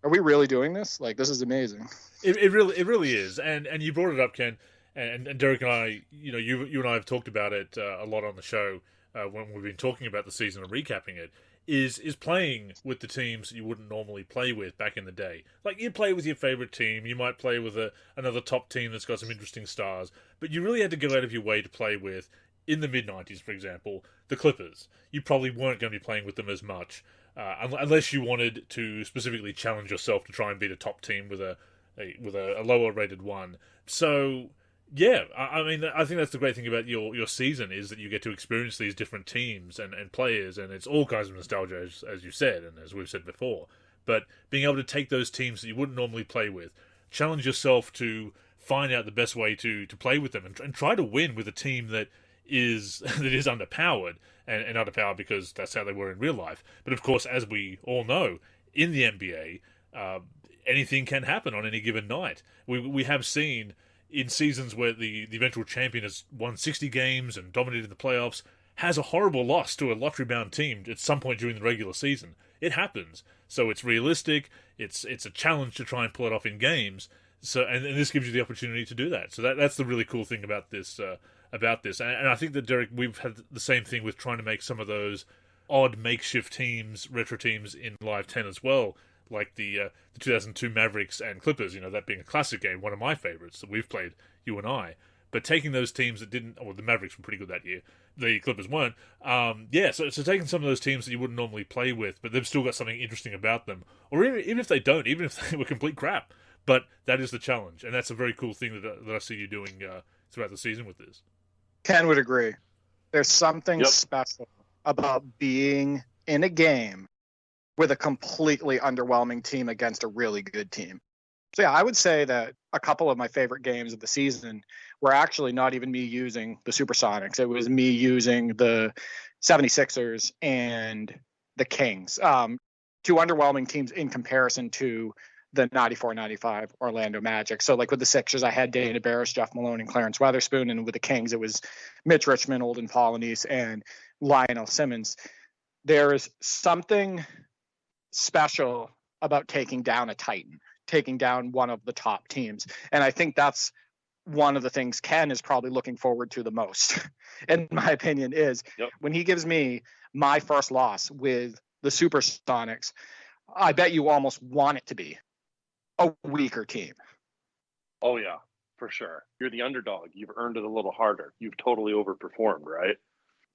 S2: are we really doing this? Like, this is amazing.
S1: It really is. And you brought it up, Ken, and Derek and I, you and I have talked about it a lot on the show when we've been talking about the season and recapping it, is playing with the teams you wouldn't normally play with back in the day. Like, you play with your favorite team, you might play with another top team that's got some interesting stars, but you really had to go out of your way to play with, in the mid-90s, for example, the Clippers. You probably weren't going to be playing with them as much, unless you wanted to specifically challenge yourself to try and beat a top team with a lower rated one. So, yeah, I mean, I think that's the great thing about your season, is that you get to experience these different teams and players, and it's all kinds of nostalgia, as you said, and as we've said before. But being able to take those teams that you wouldn't normally play with, challenge yourself to find out the best way to play with them, and try to win with a team that is underpowered, and underpowered because that's how they were in real life. But of course, as we all know, in the NBA, anything can happen on any given night. We have seen in seasons where the eventual champion has won 60 games and dominated the playoffs, has a horrible loss to a lottery-bound team at some point during the regular season. It happens. So it's realistic. It's a challenge to try and pull it off in games. So and this gives you the opportunity to do that. So that's the really cool thing about this. And I think that, Derek, we've had the same thing with trying to make some of those odd makeshift teams, retro teams in Live 10 as well, like the 2002 Mavericks and Clippers, that being a classic game, one of my favorites that we've played, you and I. But taking those teams that didn't, the Mavericks were pretty good that year, the Clippers weren't. So taking some of those teams that you wouldn't normally play with, but they've still got something interesting about them, or even if they don't, even if they were complete crap, but that is the challenge, and that's a very cool thing that I see you doing throughout the season with this.
S2: Ken would agree. There's something special about being in a game with a completely underwhelming team against a really good team. So yeah, I would say that a couple of my favorite games of the season were actually not even me using the Supersonics. It was me using the 76ers and the Kings. Two underwhelming teams in comparison to the 94-95 Orlando Magic. So like with the Sixers, I had Dana Barris, Jeff Malone, and Clarence Weatherspoon. And with the Kings, it was Mitch Richmond, Olden Polynice, and Lionel Simmons. There is something special about taking down a Titan, taking down one of the top teams. And I think that's one of the things Ken is probably looking forward to the most, in my opinion, is when he gives me my first loss with the Supersonics, I bet you almost want it to be a weaker team.
S3: Oh, yeah, for sure. You're the underdog. You've earned it a little harder. You've totally overperformed, right?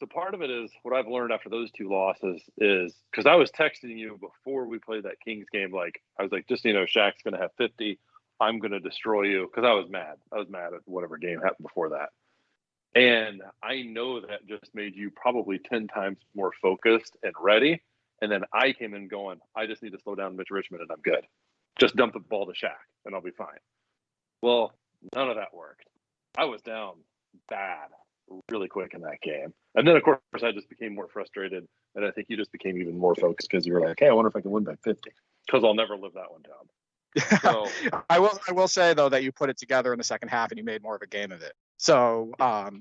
S3: So part of it is what I've learned after those two losses is, because I was texting you before we played that Kings game, like, I was like, just, Shaq's going to have 50. I'm going to destroy you, because I was mad. I was mad at whatever game happened before that. And I know that just made you probably 10 times more focused and ready. And then I came in going, I just need to slow down Mitch Richmond and I'm good. Just dump the ball to Shaq and I'll be fine. Well, none of that worked. I was down bad really quick in that game. And then, of course, I just became more frustrated. And I think you just became even more focused because you were like, hey, I wonder if I can win by 50. Because I'll never live that one down. So,
S2: I will say, though, that you put it together in the second half and you made more of a game of it. So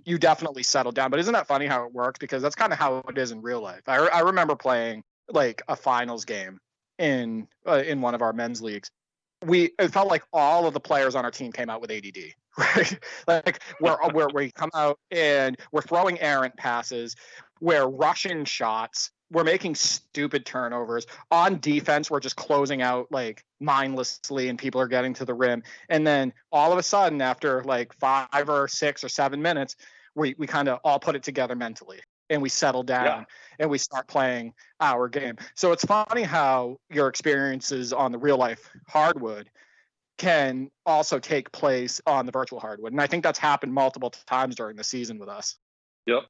S2: you definitely settled down. But isn't that funny how it works? Because that's kind of how it is in real life. I remember playing like a finals game in one of our men's leagues. It felt like all of the players on our team came out with ADD, right? Like where we come out and we're throwing errant passes, we're rushing shots, we're making stupid turnovers. On defense, we're just closing out like mindlessly and people are getting to the rim. And then all of a sudden, after like 5 or 6 or 7 minutes, we kind of all put it together mentally and we settle down and we start playing our game. So it's funny how your experiences on the real life hardwood can also take place on the virtual hardwood. And I think that's happened multiple times during the season with us.
S3: Yep.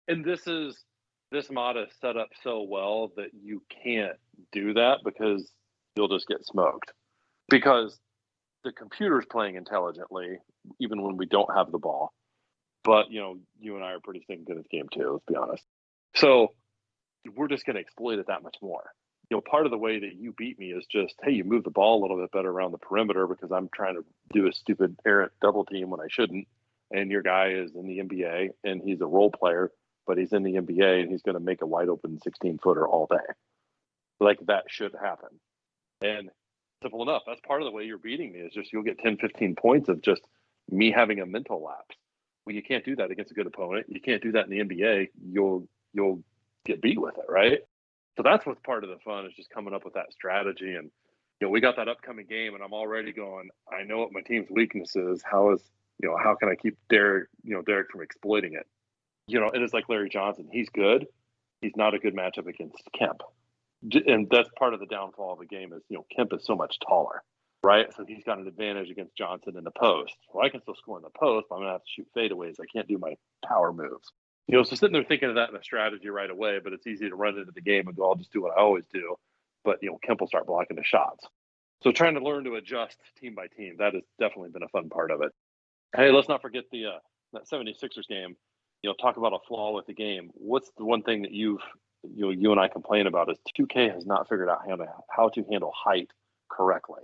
S3: And this mod is set up so well that you can't do that because you'll just get smoked. Because the computer's playing intelligently, even when we don't have the ball. But, you and I are pretty good at the game too, let's be honest. So we're just going to exploit it that much more. Part of the way that you beat me is just, hey, you move the ball a little bit better around the perimeter because I'm trying to do a stupid errant double team when I shouldn't. And your guy is in the NBA and he's a role player, but he's in the NBA and he's going to make a wide open 16-footer all day. Like that should happen. And simple enough. That's part of the way you're beating me is just you'll get 10, 15 points of just me having a mental lapse. Well, you can't do that against a good opponent. You can't do that in the NBA. You'll get beat with it, right? So that's what's part of the fun is just coming up with that strategy. And we got that upcoming game, and I'm already going, I know what my team's weakness is. How can I keep Derek from exploiting it? And it's like Larry Johnson. He's good. He's not a good matchup against Kemp. And that's part of the downfall of the game is, Kemp is so much taller, right? So he's got an advantage against Johnson in the post. Well, I can still score in the post, but I'm going to have to shoot fadeaways. I can't do my power moves. So sitting there thinking of that in a strategy right away, but it's easy to run into the game and go, I'll just do what I always do. But, Kemp will start blocking the shots. So trying to learn to adjust team by team, that has definitely been a fun part of it. Hey, let's not forget that 76ers game. Talk about a flaw with the game. What's the one thing that you and I complain about is 2K has not figured out how to handle height correctly,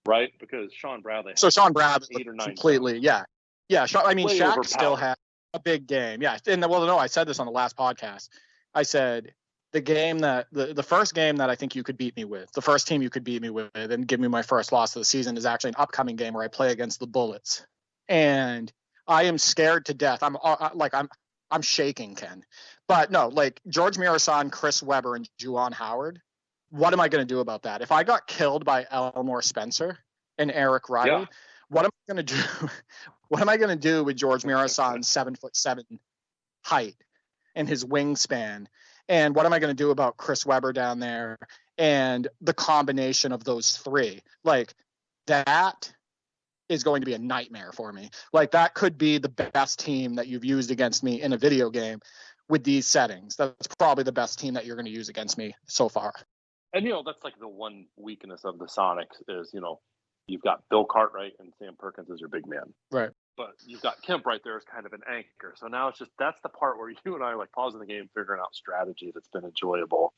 S3: right? Because Sean Bradley.
S2: So Sean Bradley
S3: 8 or 9
S2: completely,
S3: times.
S2: yeah. Shaq still had a big game, yeah. And I said this on the last podcast. I said the game that the first game that I think you could beat me with, the first team you could beat me with, and give me my first loss of the season is actually an upcoming game where I play against the Bullets, and I am scared to death. I'm shaking, Ken. But no, like George Mirasan, Chris Webber, and Juwan Howard, what am I going to do about that? If I got killed by Elmore Spencer and Eric Riley, what am I going to do? What am I going to do with George Mirasan's 7'7" height and his wingspan? And what am I going to do about Chris Webber down there and the combination of those three? Like that is going to be a nightmare for me. Like that could be the best team that you've used against me in a video game with these settings. That's probably the best team that you're going to use against me so far.
S3: And, that's like the one weakness of the Sonics is, you've got Bill Cartwright and Sam Perkins as your big man.
S2: Right.
S3: But you've got Kemp right there as kind of an anchor. So now it's just, that's the part where you and I are like pausing the game, figuring out strategy that's been enjoyable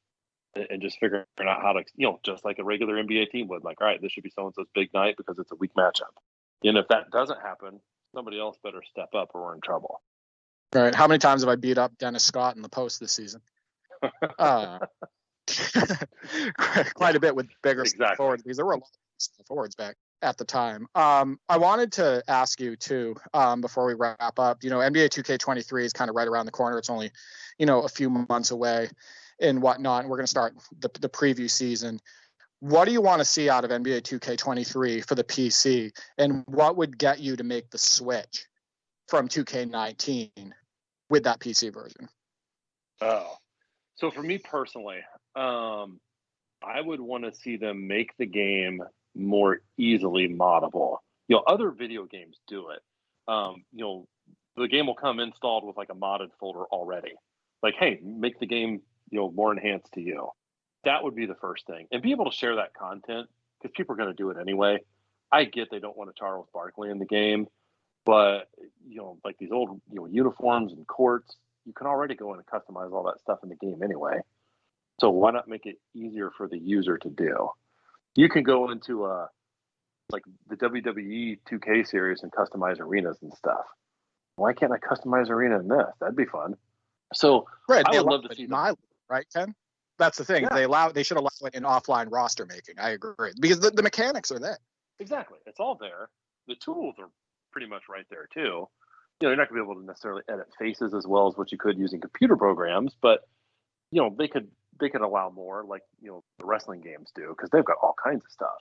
S3: and just figuring out how to, just like a regular NBA team would, like, all right, this should be so-and-so's big night because it's a weak matchup. And if that doesn't happen, somebody else better step up or we're in trouble.
S2: All right. How many times have I beat up Dennis Scott in the post this season? Quite a bit with bigger forwards because there were a lot of forwards back at the time. I wanted to ask you too, before we wrap up, NBA 2K23 is kind of right around the corner. It's only, a few months away and whatnot. And we're going to start the preview season. What do you want to see out of NBA 2K23 for the PC? And what would get you to make the switch from 2K19 with that PC version?
S3: Oh, so for me personally, I would want to see them make the game more easily moddable. Other video games do it. The game will come installed with like a modded folder already. Like, hey, make the game, more enhanced to you. That would be the first thing. And be able to share that content because people are going to do it anyway. I get they don't want a Charles Barkley in the game, but, like these old, uniforms and courts, you can already go in and customize all that stuff in the game anyway. So why not make it easier for the user to do? You can go into like the WWE 2K series and customize arenas and stuff. Why can't I customize arena in this? That'd be fun. So
S2: right,
S3: I would love to see
S2: MyLEAGUE, right, Ken? That's the thing. Yeah. They should allow it in offline roster making. I agree because the mechanics are there.
S3: Exactly, it's all there. The tools are pretty much right there too. You're not going to be able to necessarily edit faces as well as what you could using computer programs, but they could allow more like the wrestling games do because they've got all kinds of stuff.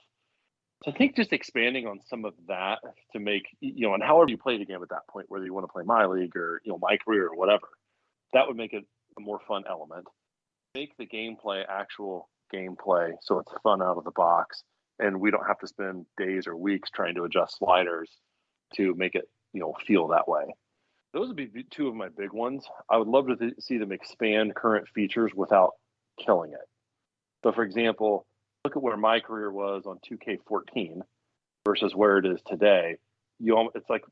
S3: So I think just expanding on some of that to make, and however you play the game at that point, whether you want to play MyLEAGUE or, My Career or whatever, that would make it a more fun element. Make the gameplay actual gameplay so it's fun out of the box, and we don't have to spend days or weeks trying to adjust sliders to make it, feel that way. Those would be two of my big ones. I would love to see them expand current features without killing it. So, for example, look at where My Career was on 2K14 versus where it is today. It's like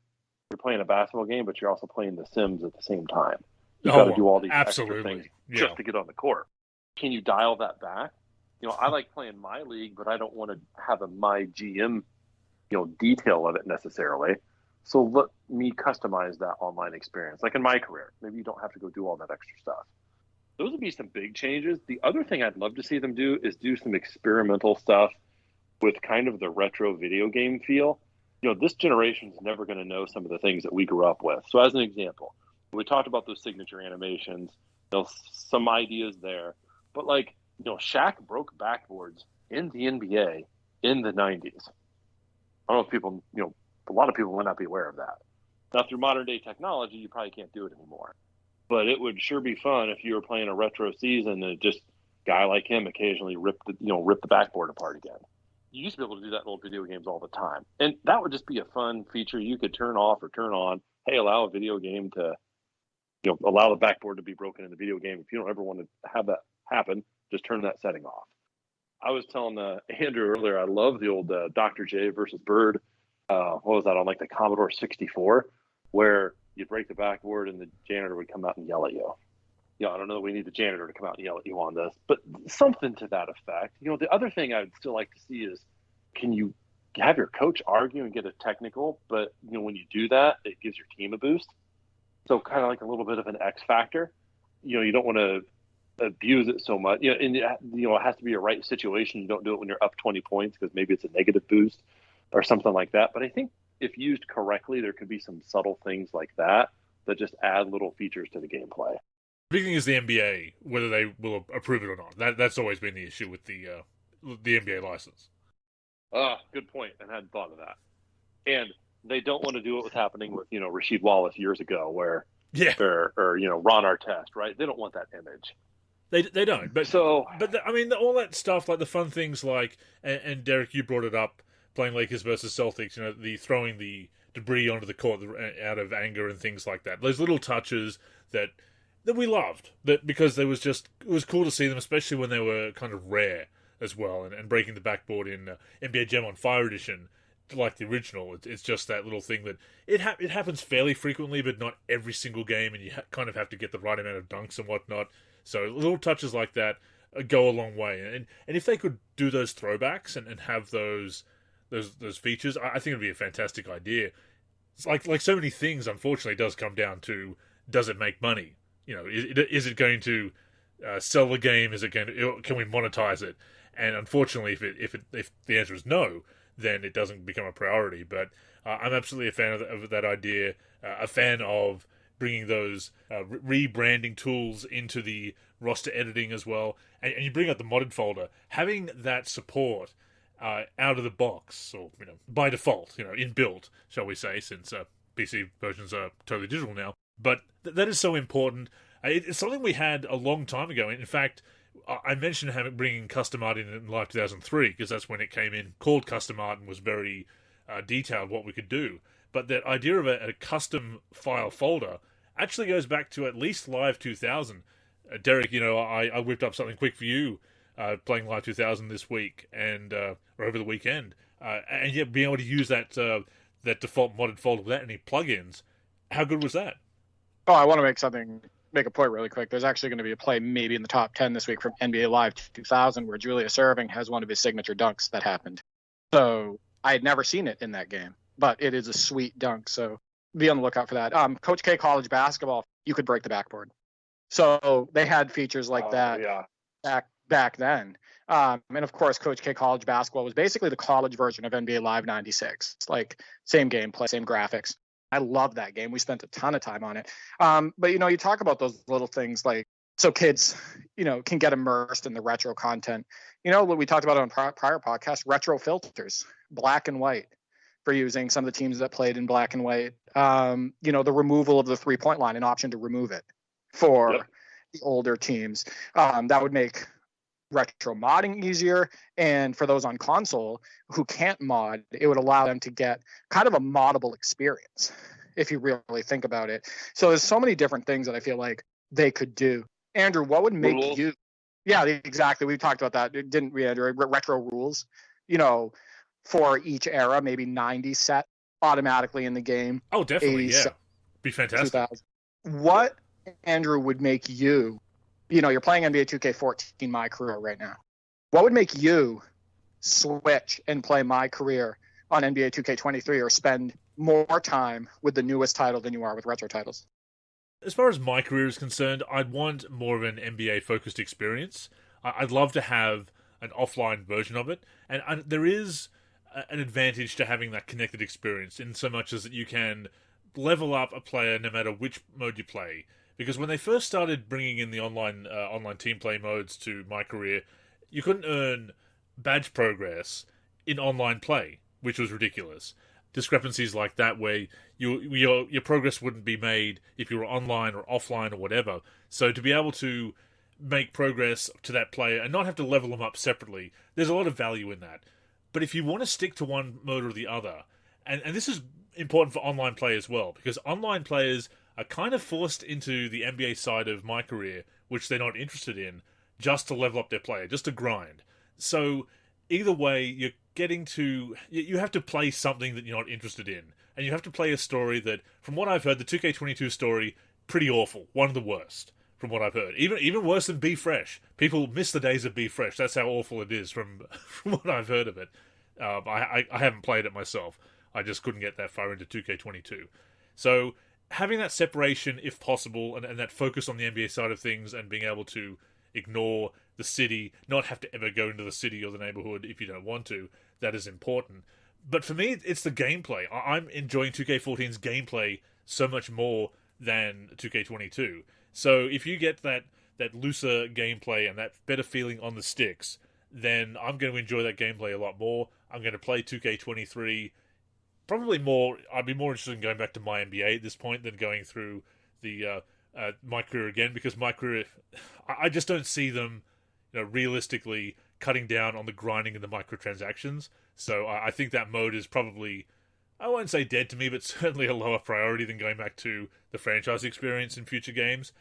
S3: you're playing a basketball game, but you're also playing The Sims at the same time. You've got to do all these extra things just to get on the court. Can you dial that back? I like playing MyLEAGUE, but I don't want to have a MyGM, detail of it necessarily. So let me customize that online experience. Like in My Career, maybe you don't have to go do all that extra stuff. Those would be some big changes. The other thing I'd love to see them do is do some experimental stuff with kind of the retro video game feel. This generation's never going to know some of the things that we grew up with. So as an example, we talked about those signature animations, some ideas there. But Shaq broke backboards in the NBA in the 90s. I don't know if people, a lot of people might not be aware of that. Now, through modern day technology, you probably can't do it anymore. But it would sure be fun if you were playing a retro season and just a guy like him occasionally rip the backboard apart again. You used to be able to do that in old video games all the time. And that would just be a fun feature you could turn off or turn on. Hey, allow a video game to, allow the backboard to be broken in the video game. If you don't ever want to have that happen, just turn that setting off. I was telling Andrew earlier, I love the old Dr. J versus Bird. What was that on the Commodore 64, where you break the backboard and the janitor would come out and yell at you. I don't know that we need the janitor to come out and yell at you on this, but something to that effect. The other thing I'd still like to see is, can you have your coach argue and get a technical, but when you do that, it gives your team a boost. So kind of like a little bit of an X factor. You don't want to abuse it so much. And it has to be a right situation. You don't do it when you're up 20 points because maybe it's a negative boost or something like that. But I think if used correctly, there could be some subtle things like that just add little features to the gameplay.
S1: The big thing is the NBA, whether they will approve it or not. That's always been the issue with the NBA license.
S3: Good point. I hadn't thought of that. And they don't want to do what's happening with, Rasheed Wallace years ago, where or Ron Artest, right? They don't want that image.
S1: They don't. But I mean, all that stuff, like the fun things, and Derek, you brought it up, playing Lakers versus Celtics. The throwing the debris onto the court out of anger and things like that. Those little touches that we loved, because it was cool to see them, especially when they were kind of rare as well, and breaking the backboard in NBA Jam on Fire Edition, like the original. It's just that little thing that it happens fairly frequently, but not every single game, and you kind of have to get the right amount of dunks and whatnot. So little touches like that go a long way, and if they could do those throwbacks and have those features, I think it'd be a fantastic idea. It's like so many things, unfortunately, does come down to, does it make money? Is it going to sell the game? Can we monetize it? And unfortunately, if the answer is no, then it doesn't become a priority. But I'm absolutely a fan of that idea. A fan of bringing those rebranding tools into the roster editing as well. And you bring up the modded folder, having that support out of the box, or by default, inbuilt, shall we say, since PC versions are totally digital now. But that is so important. It's something we had a long time ago. In fact, I mentioned bringing custom art in Live 2003, because that's when it came in, called custom art, and was very detailed what we could do. But that idea of a custom file folder actually goes back to at least Live 2000. Derek, I whipped up something quick for you playing Live 2000 this week or over the weekend, and yet being able to use that default modded folder without any plugins. How good was that?
S2: Oh, I want to make a point really quick. There's actually going to be a play maybe in the top 10 this week from NBA Live 2000 where Julius Erving has one of his signature dunks that happened. So I had never seen it in that game, but it is a sweet dunk. So be on the lookout for that. Coach K college basketball, you could break the backboard. So they had features like that back then. And of course, Coach K college basketball was basically the college version of NBA Live 96. Like same gameplay, same graphics. I love that game. We spent a ton of time on it. But, you talk about those little things so kids, can get immersed in the retro content. What we talked about on prior podcasts, retro filters. black and white for using some of the teams that played in black and white. The removal of the 3-point line, an option to remove it for the older teams. That would make retro modding easier. And for those on console who can't mod, it would allow them to get kind of a moddable experience, if you really think about it. So there's so many different things that I feel like they could do. Andrew, what would make
S3: rules?
S2: you... Yeah, exactly. We talked about that, didn't we, Andrew? Retro rules, for each era, maybe 90 set automatically in the game.
S1: Oh, definitely, yeah. Be fantastic.
S2: 2000. What, Andrew, would make you... you're playing NBA 2K14 My Career right now. What would make you switch and play My Career on NBA 2K23 or spend more time with the newest title than you are with retro titles?
S1: As far as My Career is concerned, I'd want more of an NBA-focused experience. I'd love to have an offline version of it. And there is an advantage to having that connected experience in so much as that you can level up a player no matter which mode you play. Because when they first started bringing in the online team play modes to My Career, you couldn't earn badge progress in online play, which was ridiculous. Discrepancies like that where your progress wouldn't be made if you were online or offline or whatever. So to be able to make progress to that player and not have to level them up separately, there's a lot of value in that. But if you want to stick to one mode or the other, and this is important for online play as well, because online players are kind of forced into the NBA side of My Career, which they're not interested in, just to level up their player, just to grind. So either way, you have to play something that you're not interested in. And you have to play a story that, from what I've heard, the 2K22 story, pretty awful. One of the worst, from what I've heard. Even worse than Be Fresh. People miss the days of Be Fresh. That's how awful it is from what I've heard of it. I haven't played it myself. I just couldn't get that far into 2K22. So having that separation, if possible, and that focus on the NBA side of things and being able to ignore the city, not have to ever go into the city or the neighborhood if you don't want to, that is important. But for me, it's the gameplay. I'm enjoying 2K14's gameplay so much more than 2K22. So if you get that looser gameplay and that better feeling on the sticks, then I'm going to enjoy that gameplay a lot more. I'm going to play 2K23 probably more. I'd be more interested in going back to My NBA at this point than going through the My Career again, because My Career, I just don't see them, realistically cutting down on the grinding and the microtransactions. So I think that mode is probably, I won't say dead to me, but certainly a lower priority than going back to the franchise experience in future games.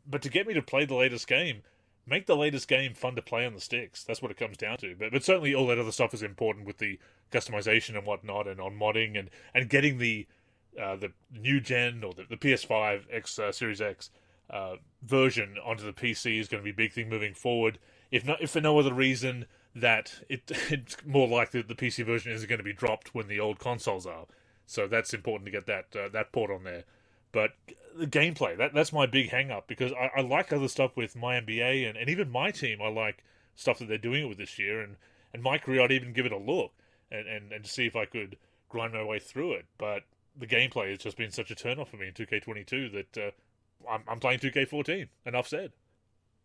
S1: But to get me to play the latest game, make the latest game fun to play on the sticks. That's what it comes down to. But certainly all that other stuff is important with the customization and whatnot, and on modding and getting the new gen or the PS5 X Series X version onto the PC is going to be a big thing moving forward. If for no other reason that it's more likely that the PC version isn't going to be dropped when the old consoles are. So that's important to get that port on there. But the gameplay, that's my big hang-up, because I like other stuff with My NBA and even My Team. I like stuff that they're doing it with this year, and My Career, I'd even give it a look and to see if I could grind my way through it. But the gameplay has just been such a turn-off for me in 2K22 that I'm playing 2K14. Enough said.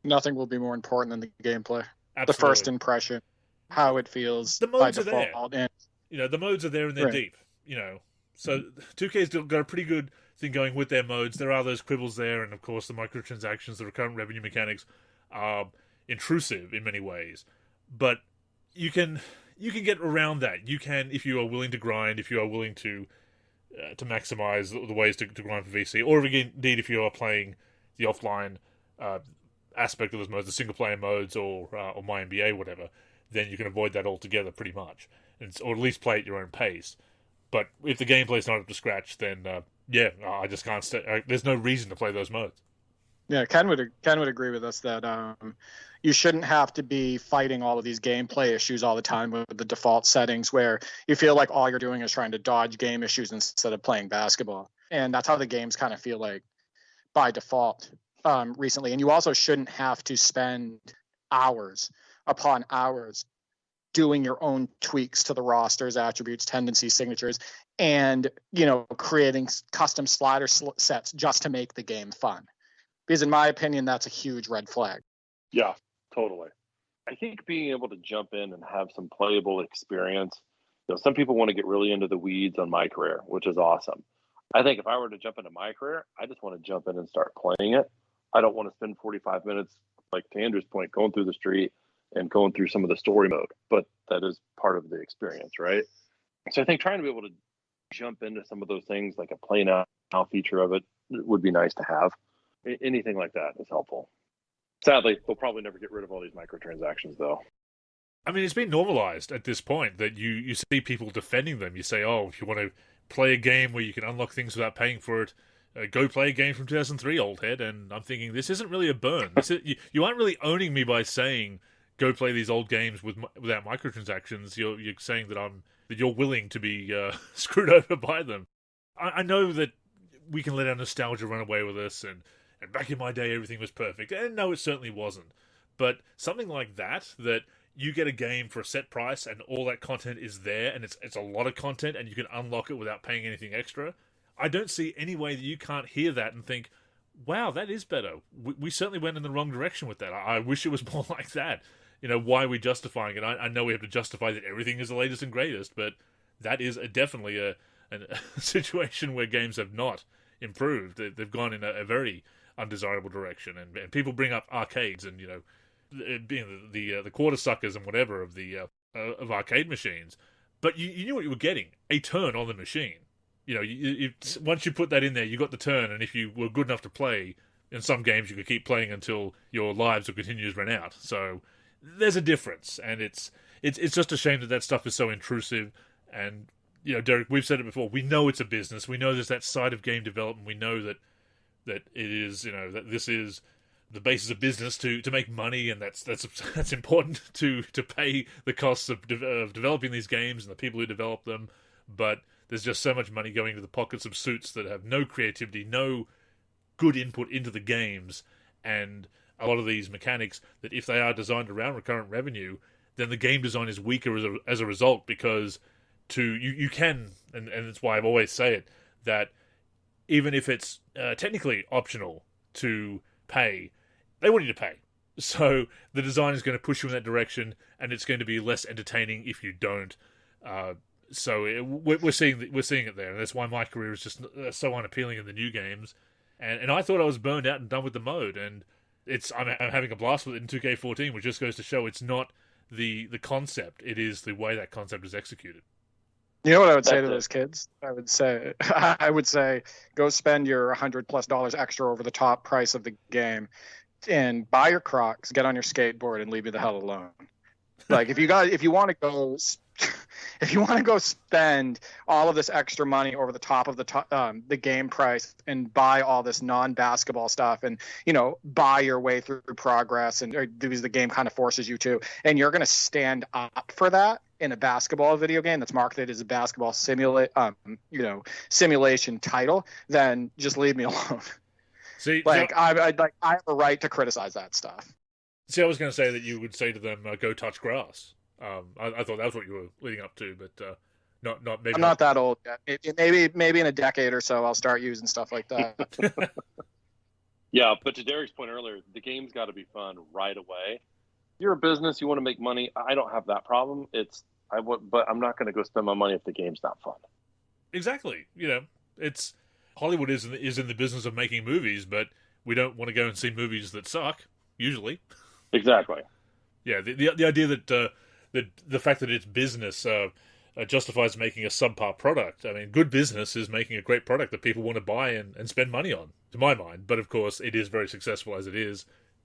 S2: Nothing will be more important than the gameplay.
S1: Absolutely.
S2: The first impression, how it feels.
S1: The modes are there.
S2: And,
S1: the modes are there and they're deep. So 2K's got a pretty good thing going with their modes. There are those quibbles there, and of course the microtransactions, the recurrent revenue mechanics are intrusive in many ways. But you can get around that. You can, if you are willing to grind, if you are willing to maximize the ways to grind for VC, or indeed if you are playing the offline aspect of those modes, the single player modes or My NBA, whatever, then you can avoid that altogether pretty much, or at least play at your own pace. But if the gameplay is not up to scratch, then I just can't stay. There's no reason to play those modes.
S2: Yeah, Ken would agree with us that you shouldn't have to be fighting all of these gameplay issues all the time with the default settings, where you feel like all you're doing is trying to dodge game issues instead of playing basketball. And that's how the games kind of feel like by default recently. And you also shouldn't have to spend hours upon hours doing your own tweaks to the rosters, attributes, tendencies, signatures, and creating custom slider sets just to make the game fun. Because in my opinion, that's a huge red flag.
S3: Yeah, totally. I think being able to jump in and have some playable experience some people want to get really into the weeds on my career, which is awesome. I think if I were to jump into my career, I just want to jump in and start playing it. I don't want to spend 45 minutes, like to Andrew's point, going through the street and going through some of the story mode, but that is part of the experience, right? So I think trying to be able to jump into some of those things, like a play now feature of it, would be nice to have. Anything like that is helpful. Sadly, we'll probably never get rid of all these microtransactions, though.
S1: I mean, it's been normalized at this point that you see people defending them. You say, oh, if you want to play a game where you can unlock things without paying for it, go play a game from 2003, old head. And I'm thinking, this isn't really a burn. You aren't really owning me by saying, go play these old games without microtransactions. You're saying that you're willing to be screwed over by them. I know that we can let our nostalgia run away with us, and back in my day everything was perfect. And no, it certainly wasn't. But something like that you get a game for a set price and all that content is there, and it's a lot of content, and you can unlock it without paying anything extra. I don't see any way that you can't hear that and think, wow, that is better. We certainly went in the wrong direction with that. I wish it was more like that. Why are we justifying it? I know we have to justify that everything is the latest and greatest, but that is definitely a situation where games have not improved. They've gone in a very undesirable direction, and people bring up arcades and being the quarter suckers and whatever of arcade machines, but you knew what you were getting: a turn on the machine. Once you put that in there, you got the turn, and if you were good enough to play, in some games you could keep playing until your lives will continue to run out. So there's a difference, and it's just a shame that stuff is so intrusive. And Derek, we've said it before. We know it's a business. We know there's that side of game development. We know that it is, that this is the basis of business to make money, and that's important to pay the costs of developing these games and the people who develop them. But there's just so much money going into the pockets of suits that have no creativity, no good input into the games, and a lot of these mechanics that, if they are designed around recurrent revenue, then the game design is weaker as a result, because you can, and that's why I always say it, that even if it's technically optional to pay, they want you to pay. So the design is going to push you in that direction, and it's going to be less entertaining if you don't. So we're seeing it there, and that's why my career is just so unappealing in the new games. And I thought I was burned out and done with the mode, and I'm having a blast with it in 2K14, which just goes to show it's not the concept; it is the way that concept is executed.
S2: You know what I would say to those kids? I would say, go spend your $100+ extra over the top price of the game, and buy your Crocs, get on your skateboard, and leave me the hell alone. Like, if you want to go spend all of this extra money over the top of the game price and buy all this non-basketball stuff, and buy your way through progress, and the game kind of forces you to, and you're going to stand up for that in a basketball video game that's marketed as a basketball simulation title, then just leave me alone.
S1: See,
S2: I have a right to criticize that stuff.
S1: See, I was going to say that you would say to them, go touch grass. I thought that was what you were leading up to, but not maybe.
S2: I'm not that old yet. Maybe in a decade or so, I'll start using stuff like that.
S3: Yeah, but to Derek's point earlier, the game's got to be fun right away. You're a business, you want to make money. I don't have that problem. But I'm not going to go spend my money if the game's not fun.
S1: Exactly. It's Hollywood is in the business of making movies, but we don't want to go and see movies that suck. Usually.
S3: Exactly.
S1: Yeah. The idea that the fact that it's business justifies making a subpar product. I mean, good business is making a great product that people want to buy and spend money on, to my mind. But of course, it is very successful as it is,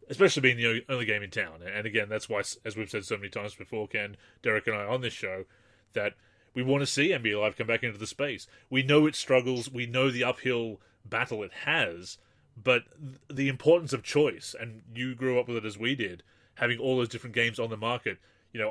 S1: especially being the only game in town. And again, that's why, as we've said so many times before, Ken, Derek and I on this show, that we want to see NBA Live come back into the space. We know it struggles. We know the uphill battle it has. But the importance of choice, and you grew up with it as we did, having all those different games on the market.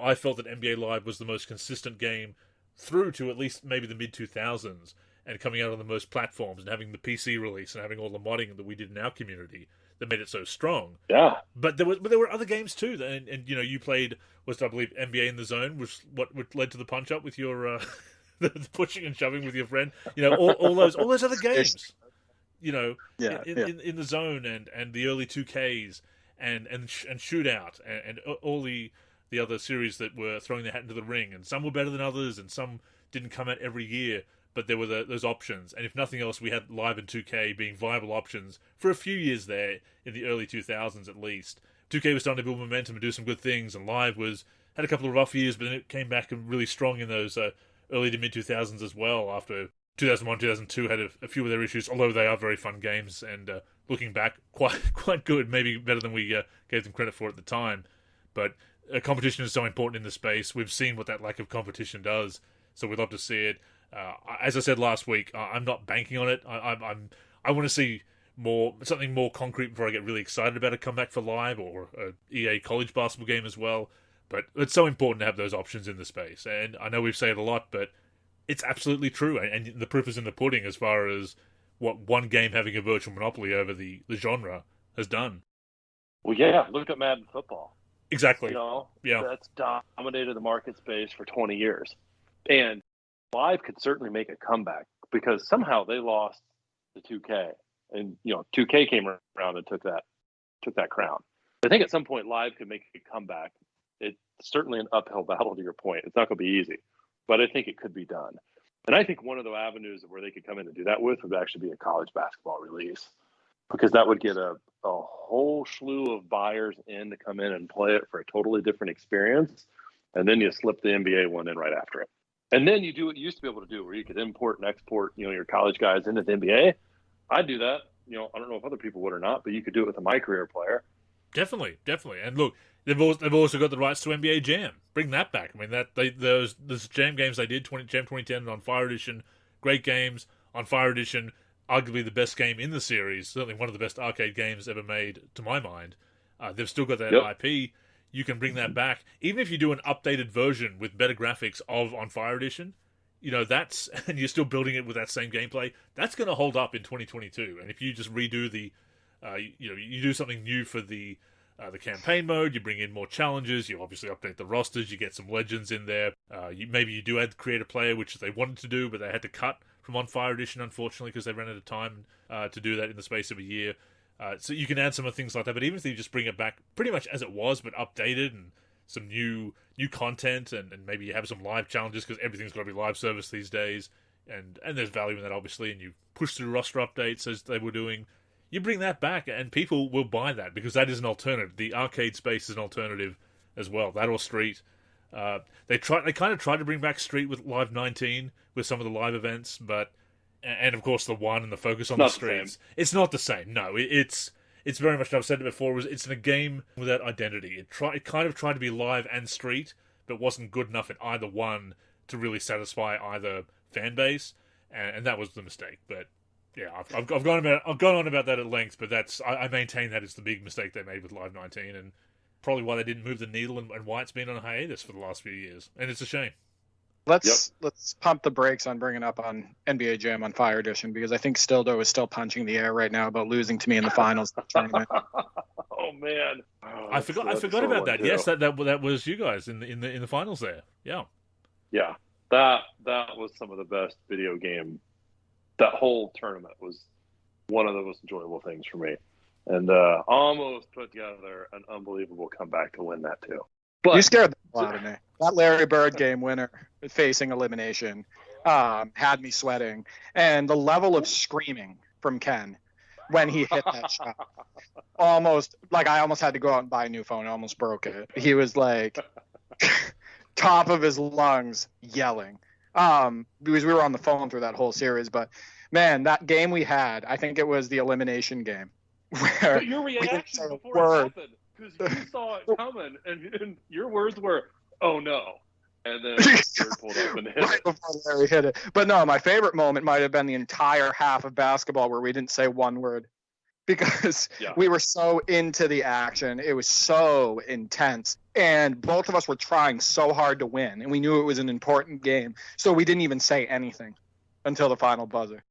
S1: I felt that NBA Live was the most consistent game through to at least maybe the mid-2000s, and coming out on the most platforms, and having the PC release, and having all the modding that we did in our community that made it so strong.
S3: Yeah.
S1: But there were other games too, and you played, I believe, NBA in the Zone, which led to the punch-up with your the pushing and shoving with your friend. All those other games. In the Zone and the early 2Ks and Shootout and all the the other series that were throwing their hat into the ring, and some were better than others, and some didn't come out every year, but there were those options. And if nothing else, we had Live and 2K being viable options for a few years there in the early 2000s at least. 2K was starting to build momentum and do some good things, and Live had a couple of rough years, but then it came back and really strong in those early to mid 2000s as well. After 2001, 2002 had a few of their issues, although they are very fun games, and looking back, quite good, maybe better than we gave them credit for at the time. But competition is so important in the space. We've seen what that lack of competition does, so we'd love to see it. As I said last week, I'm not banking on it. I want to see something more concrete before I get really excited about a comeback for Live or a EA college basketball game as well. But it's so important to have those options in the space. And I know we've said it a lot, but it's absolutely true. And the proof is in the pudding as far as what one game having a virtual monopoly over the genre has done.
S3: Well, yeah, look at Madden football.
S1: Exactly.
S3: That's dominated the market space for 20 years. And Live could certainly make a comeback because somehow they lost to 2K. And, 2K came around and took that crown. I think at some point Live could make a comeback. It's certainly an uphill battle to your point. It's not going to be easy, but I think it could be done. And I think one of the avenues where they could come in and do that with would actually be a college basketball release, because that would get a whole slew of buyers in to come in and play it for a totally different experience. And then you slip the NBA one in right after it. And then you do what you used to be able to do, where you could import and export, your college guys into the NBA. I'd do that. I don't know if other people would or not, but you could do it with a My Career player.
S1: Definitely. And look, they've also got the rights to NBA Jam. Bring that back. I mean, those Jam games they did, Jam 2010 on Fire Edition, great games on Fire Edition. Arguably the best game in the series, certainly one of the best arcade games ever made, to my mind. They've still got that IP. You can bring that back, even if you do an updated version with better graphics on Fire Edition. And you're still building it with that same gameplay. That's going to hold up in 2022. And if you just redo you do something new for the campaign mode, you bring in more challenges, you obviously update the rosters, you get some legends in there. Maybe you do add the creator player, which they wanted to do, but they had to cut from on Fire Edition, unfortunately, because they ran out of time to do that in the space of a year. So you can add some of things like that, but even if you just bring it back pretty much as it was, but updated and some new content, and maybe you have some live challenges, because everything's got to be live service these days, and there's value in that, obviously, and you push through roster updates as they were doing. You bring that back, and people will buy that, because that is an alternative. The arcade space is an alternative as well. That or Street. They kind of tried to bring back Street with Live 19 with some of the live events, and of course the one and the focus on the streets. It's not the same. No, it's very much. I've said it before. It's in a game without identity. It kind of tried to be live and street, but wasn't good enough at either one to really satisfy either fan base, and that was the mistake. But yeah, I've gone on about that at length. But I maintain that it's the big mistake they made with Live 19, and probably why they didn't move the needle, and why it's been on a hiatus for the last few years. And it's a shame.
S2: Let's pump the brakes on bringing up on NBA Jam on Fire Edition, because I think Stildo is still punching the air right now about losing to me in the finals of the tournament.
S3: Oh man,
S1: I forgot about that. Too. Yes, that was you guys in the finals there. Yeah.
S3: That was some of the best video game. That whole tournament was one of the most enjoyable things for me, and almost put together an unbelievable comeback to win that too. But
S2: you scared the hell out of me. That Larry Bird game winner facing elimination had me sweating. And the level of screaming from Ken when he hit that shot, I almost had to go out and buy a new phone. I almost broke it. He was like top of his lungs yelling, because we were on the phone through that whole series. But man, that game we had, I think it was the elimination game.
S3: But your reaction before it happened, because you saw it coming, and your words were, "Oh no!" And then Bird pulled up and hit
S2: right before Larry hit it. But no, my favorite moment might have been the entire half of basketball where we didn't say one word, because we were so into the action. It was so intense, and both of us were trying so hard to win, and we knew it was an important game, so we didn't even say anything until the final buzzer.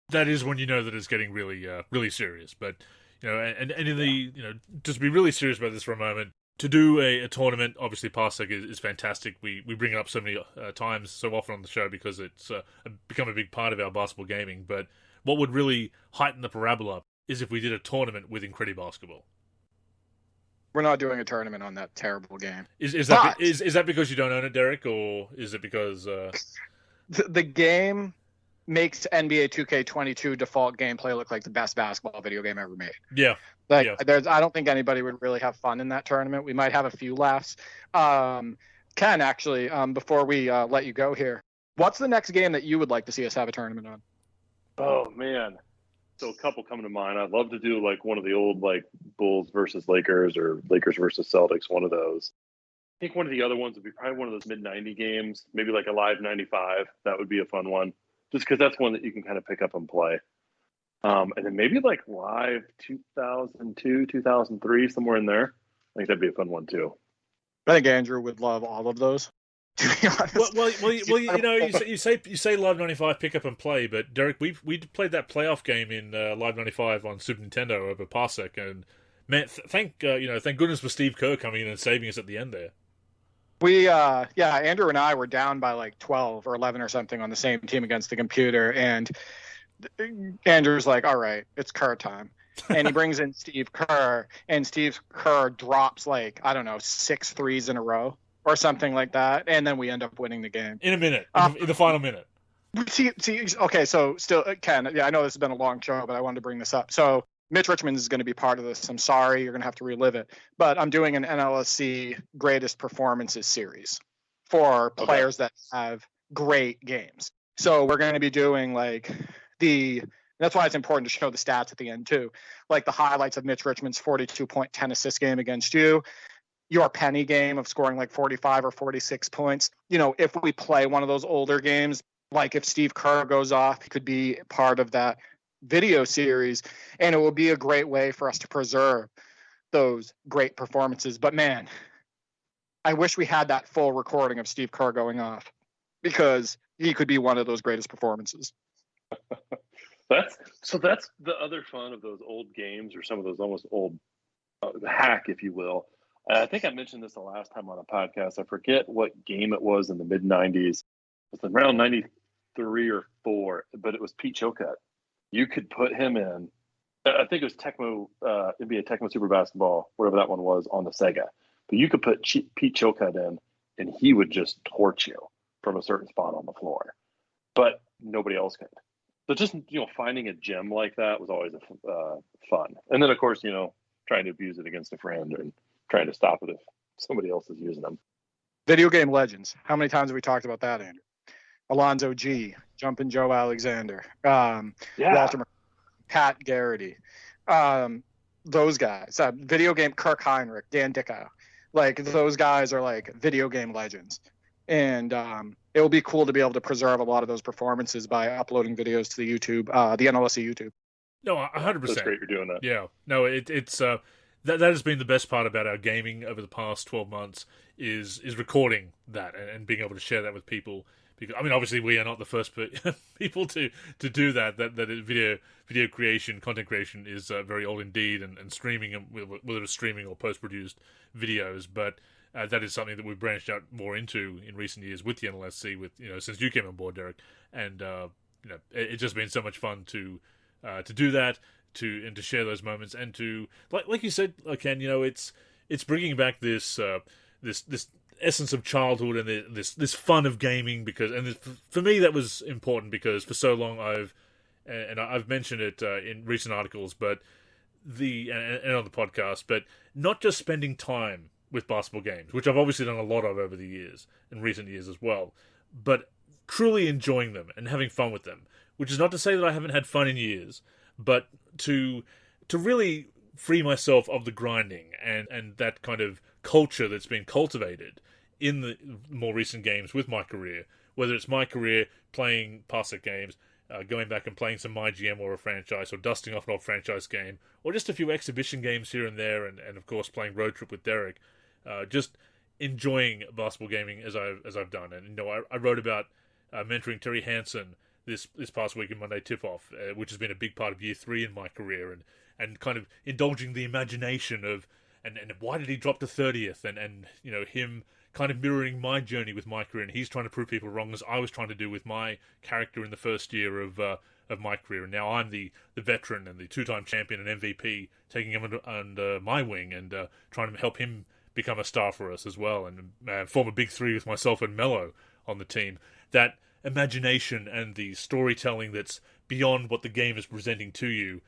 S1: That is when you know that it's getting really, really serious. But and in the just be really serious about this for a moment. To do a tournament, obviously Parsec is fantastic. We bring it up so many times, so often on the show, because it's become a big part of our basketball gaming. But what would really heighten the parabola is if we did a tournament with Incredibasketball.
S2: We're not doing a tournament on that terrible game.
S1: Is that because you don't own it, Derek, or is it because
S2: the game makes NBA 2K22 default gameplay look like the best basketball video game ever made?
S1: Yeah.
S2: I don't think anybody would really have fun in that tournament. We might have a few laughs. Ken, actually, before we let you go here, what's the next game that you would like to see us have a tournament on?
S3: Oh, man. So a couple come to mind. I'd love to do like one of the old like Bulls versus Lakers or Lakers versus Celtics, one of those. I think one of the other ones would be probably one of those mid-90 games, maybe like a live 95. That would be a fun one, just because that's one that you can kind of pick up and play. And then maybe like live 2002, 2003, somewhere in there. I think that'd be a fun one too.
S2: I think Andrew would love all of those, to be honest.
S1: Well, you know, you say Live 95 pick up and play, but Derek, we played that playoff game in Live 95 on Super Nintendo over Parsec, and man, thank goodness for Steve Kerr coming in and saving us at the end there.
S2: We Andrew and I were down by like 12 or 11 or something on the same team against the computer, and Andrew's like, all right, it's Kerr time. And he brings in Steve Kerr, and Steve Kerr drops like, I don't know, 6 threes in a row or something like that, and then we end up winning the game.
S1: In a minute, in the final minute.
S2: Okay, so still, Ken, I know this has been a long show, but I wanted to bring this up. So Mitch Richmond is going to be part of this. I'm sorry, you're going to have to relive it. But I'm doing an NLSC Greatest Performances series for players that have great games. So we're going to be doing like that's why it's important to show the stats at the end too. Like the highlights of Mitch Richmond's 42-point 10 assist game against you, your penny game of scoring like 45 or 46 points. You know, if we play one of those older games, like if Steve Kerr goes off, he could be part of that video series, and it will be a great way for us to preserve those great performances. But man, I wish we had that full recording of Steve Kerr going off, because he could be one of those greatest performances.
S3: That's the other fun of those old games, or some of those almost old hack, if you will. I think I mentioned this the last time on a podcast. I forget what game it was in the mid 90s. It was around 93 or 4, but it was Pete Choquette. You could put him in, I think it was Tecmo, NBA Tecmo Super Basketball, whatever that one was, on the Sega. But you could put Pete Choquette in, and he would just torch you from a certain spot on the floor. But nobody else could. So just, finding a gem like that was always fun. And then, of course, trying to abuse it against a friend and trying to stop it if somebody else is using them.
S2: Video game legends. How many times have we talked about that, Andrew? Alonzo G, Jumpin' Joe Alexander, Walter, Pat Garrity, those guys. Video game Kirk Heinrich, Dan Dickau. Like, those guys are like video game legends. And it will be cool to be able to preserve a lot of those performances by uploading videos to the YouTube, the NLSC YouTube.
S1: No, 100%.
S3: That's great you're doing that.
S1: Yeah. No, it's that has been the best part about our gaming over the past 12 months is recording that and being able to share that with people. Because, I mean, obviously we are not the first people to do that. That video creation, content creation is very old indeed, and streaming, whether it's streaming or post-produced videos, but that is something that we've branched out more into in recent years with the NLSC, since you came on board, Derek, and it's just been so much fun to do that, to share those moments, and to like you said, Ken, it's bringing back this essence of childhood and this fun of gaming, because for me that was important, because for so long I've mentioned it in recent articles, but and on the podcast, but not just spending time with basketball games, which I've obviously done a lot of over the years, in recent years as well, but truly enjoying them and having fun with them, which is not to say that I haven't had fun in years, but to really free myself of the grinding and that kind of culture that's been cultivated in the more recent games with my career, whether it's my career playing Parsec games, going back and playing some MyGM or a franchise, or dusting off an old franchise game, or just a few exhibition games here and there, and of course playing Road Trip with Derek, just enjoying basketball gaming as I've done. And I wrote about mentoring Terry Hansen this past week in Monday Tip-Off, which has been a big part of year 3 in my career, and kind of indulging the imagination of and why did he drop to 30th, and him kind of mirroring my journey with my career, and he's trying to prove people wrong as I was trying to do with my character in the first year of of my career, and now I'm the veteran and the 2-time champion and MVP, taking him under my wing and trying to help him become a star for us as well, and form a big three with myself and Mello on the team. That imagination and the storytelling that's beyond what the game is presenting to you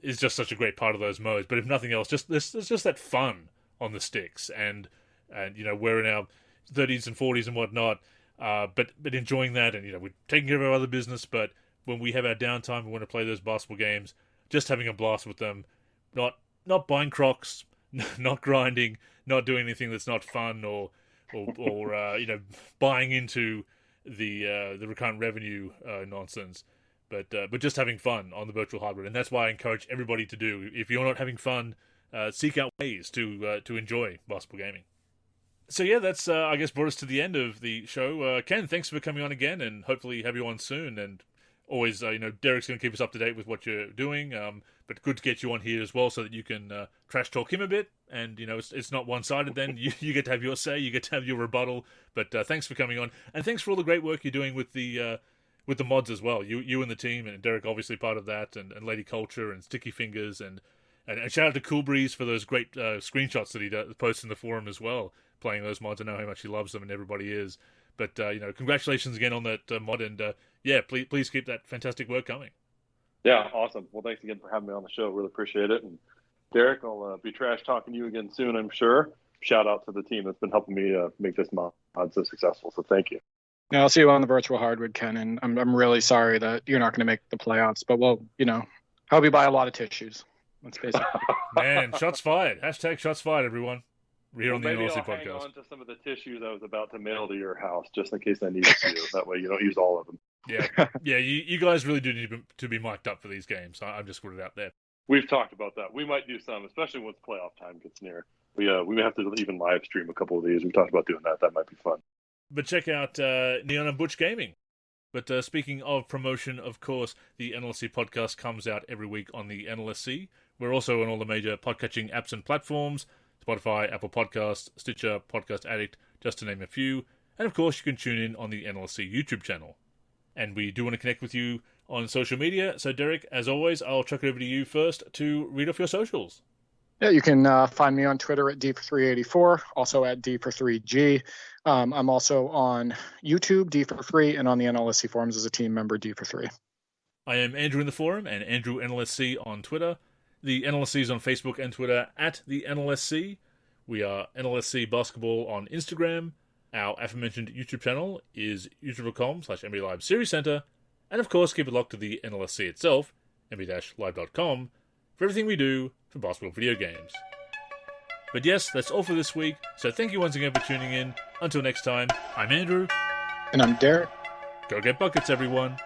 S1: is just such a great part of those modes. But if nothing else, there's just that fun on the sticks, and we're in our 30s and 40s and whatnot, but enjoying that, and we're taking care of our other business, but when we have our downtime, we want to play those basketball games, just having a blast with them, not buying Crocs, not grinding, not doing anything that's not fun, or buying into the recurrent revenue nonsense, but just having fun on the virtual hardwood. And that's why I encourage everybody to do. If you're not having fun, seek out ways to enjoy basketball gaming. So yeah, that's I guess brought us to the end of the show. Ken, thanks for coming on again, and hopefully have you on soon. And always, Derek's going to keep us up to date with what you're doing. But good to get you on here as well, so that you can trash talk him a bit. And it's not one-sided. Then you get to have your say, you get to have your rebuttal. But thanks for coming on, and thanks for all the great work you're doing with the mods as well. You and the team, and Derek obviously part of that, and Lady Culture and Sticky Fingers, and shout out to Cool Breeze for those great screenshots that he posts in the forum as well, playing those mods. I know how much he loves them, and everybody is. But congratulations again on that mod, and please keep that fantastic work coming.
S3: Yeah, awesome. Well, thanks again for having me on the show. Really appreciate it. And Derek, I'll be trash talking to you again soon, I'm sure. Shout out to the team that's been helping me make this mod so successful. So thank you.
S2: Yeah, I'll see you on the virtual hardwood, Ken. And I'm really sorry that you're not going to make the playoffs, but we'll help you buy a lot of tissues. That's basically.
S1: Man, shots fired. #, shots fired, everyone. We're here on the NLSC Podcast.
S3: Hang on to some of the tissues I was about to mail to your house, just in case I need to. That way you don't use all of them.
S1: Yeah. You guys really do need to be mic'd up for these games. I'm just putting it out there.
S3: We've talked about that. We might do some, especially once playoff time gets near. We may have to even live stream a couple of these. We've talked about doing that. That might be fun.
S1: But check out Neon and Butch Gaming. But speaking of promotion, of course, the NLSC Podcast comes out every week on the NLSC. We're also on all the major podcatching apps and platforms: Spotify, Apple Podcasts, Stitcher, Podcast Addict, just to name a few. And of course, you can tune in on the NLSC YouTube channel. And we do want to connect with you on social media. So Derek, as always, I'll chuck it over to you first to read off your socials.
S2: Yeah, you can find me on Twitter at D4384, also at D43G. I'm also on YouTube, D43, and on the NLSC forums as a team member, D43.
S1: I am Andrew in the forum, and Andrew NLSC on Twitter. The NLSC is on Facebook and Twitter at the NLSC. We are NLSC Basketball on Instagram. Our aforementioned YouTube channel is youtube.com/NBA Live Series Center. And of course, keep it locked to the NLSC itself, nba-live.com, for everything we do for basketball video games. But yes, that's all for this week. So thank you once again for tuning in. Until next time, I'm Andrew.
S2: And I'm Derek.
S1: Go get buckets, everyone.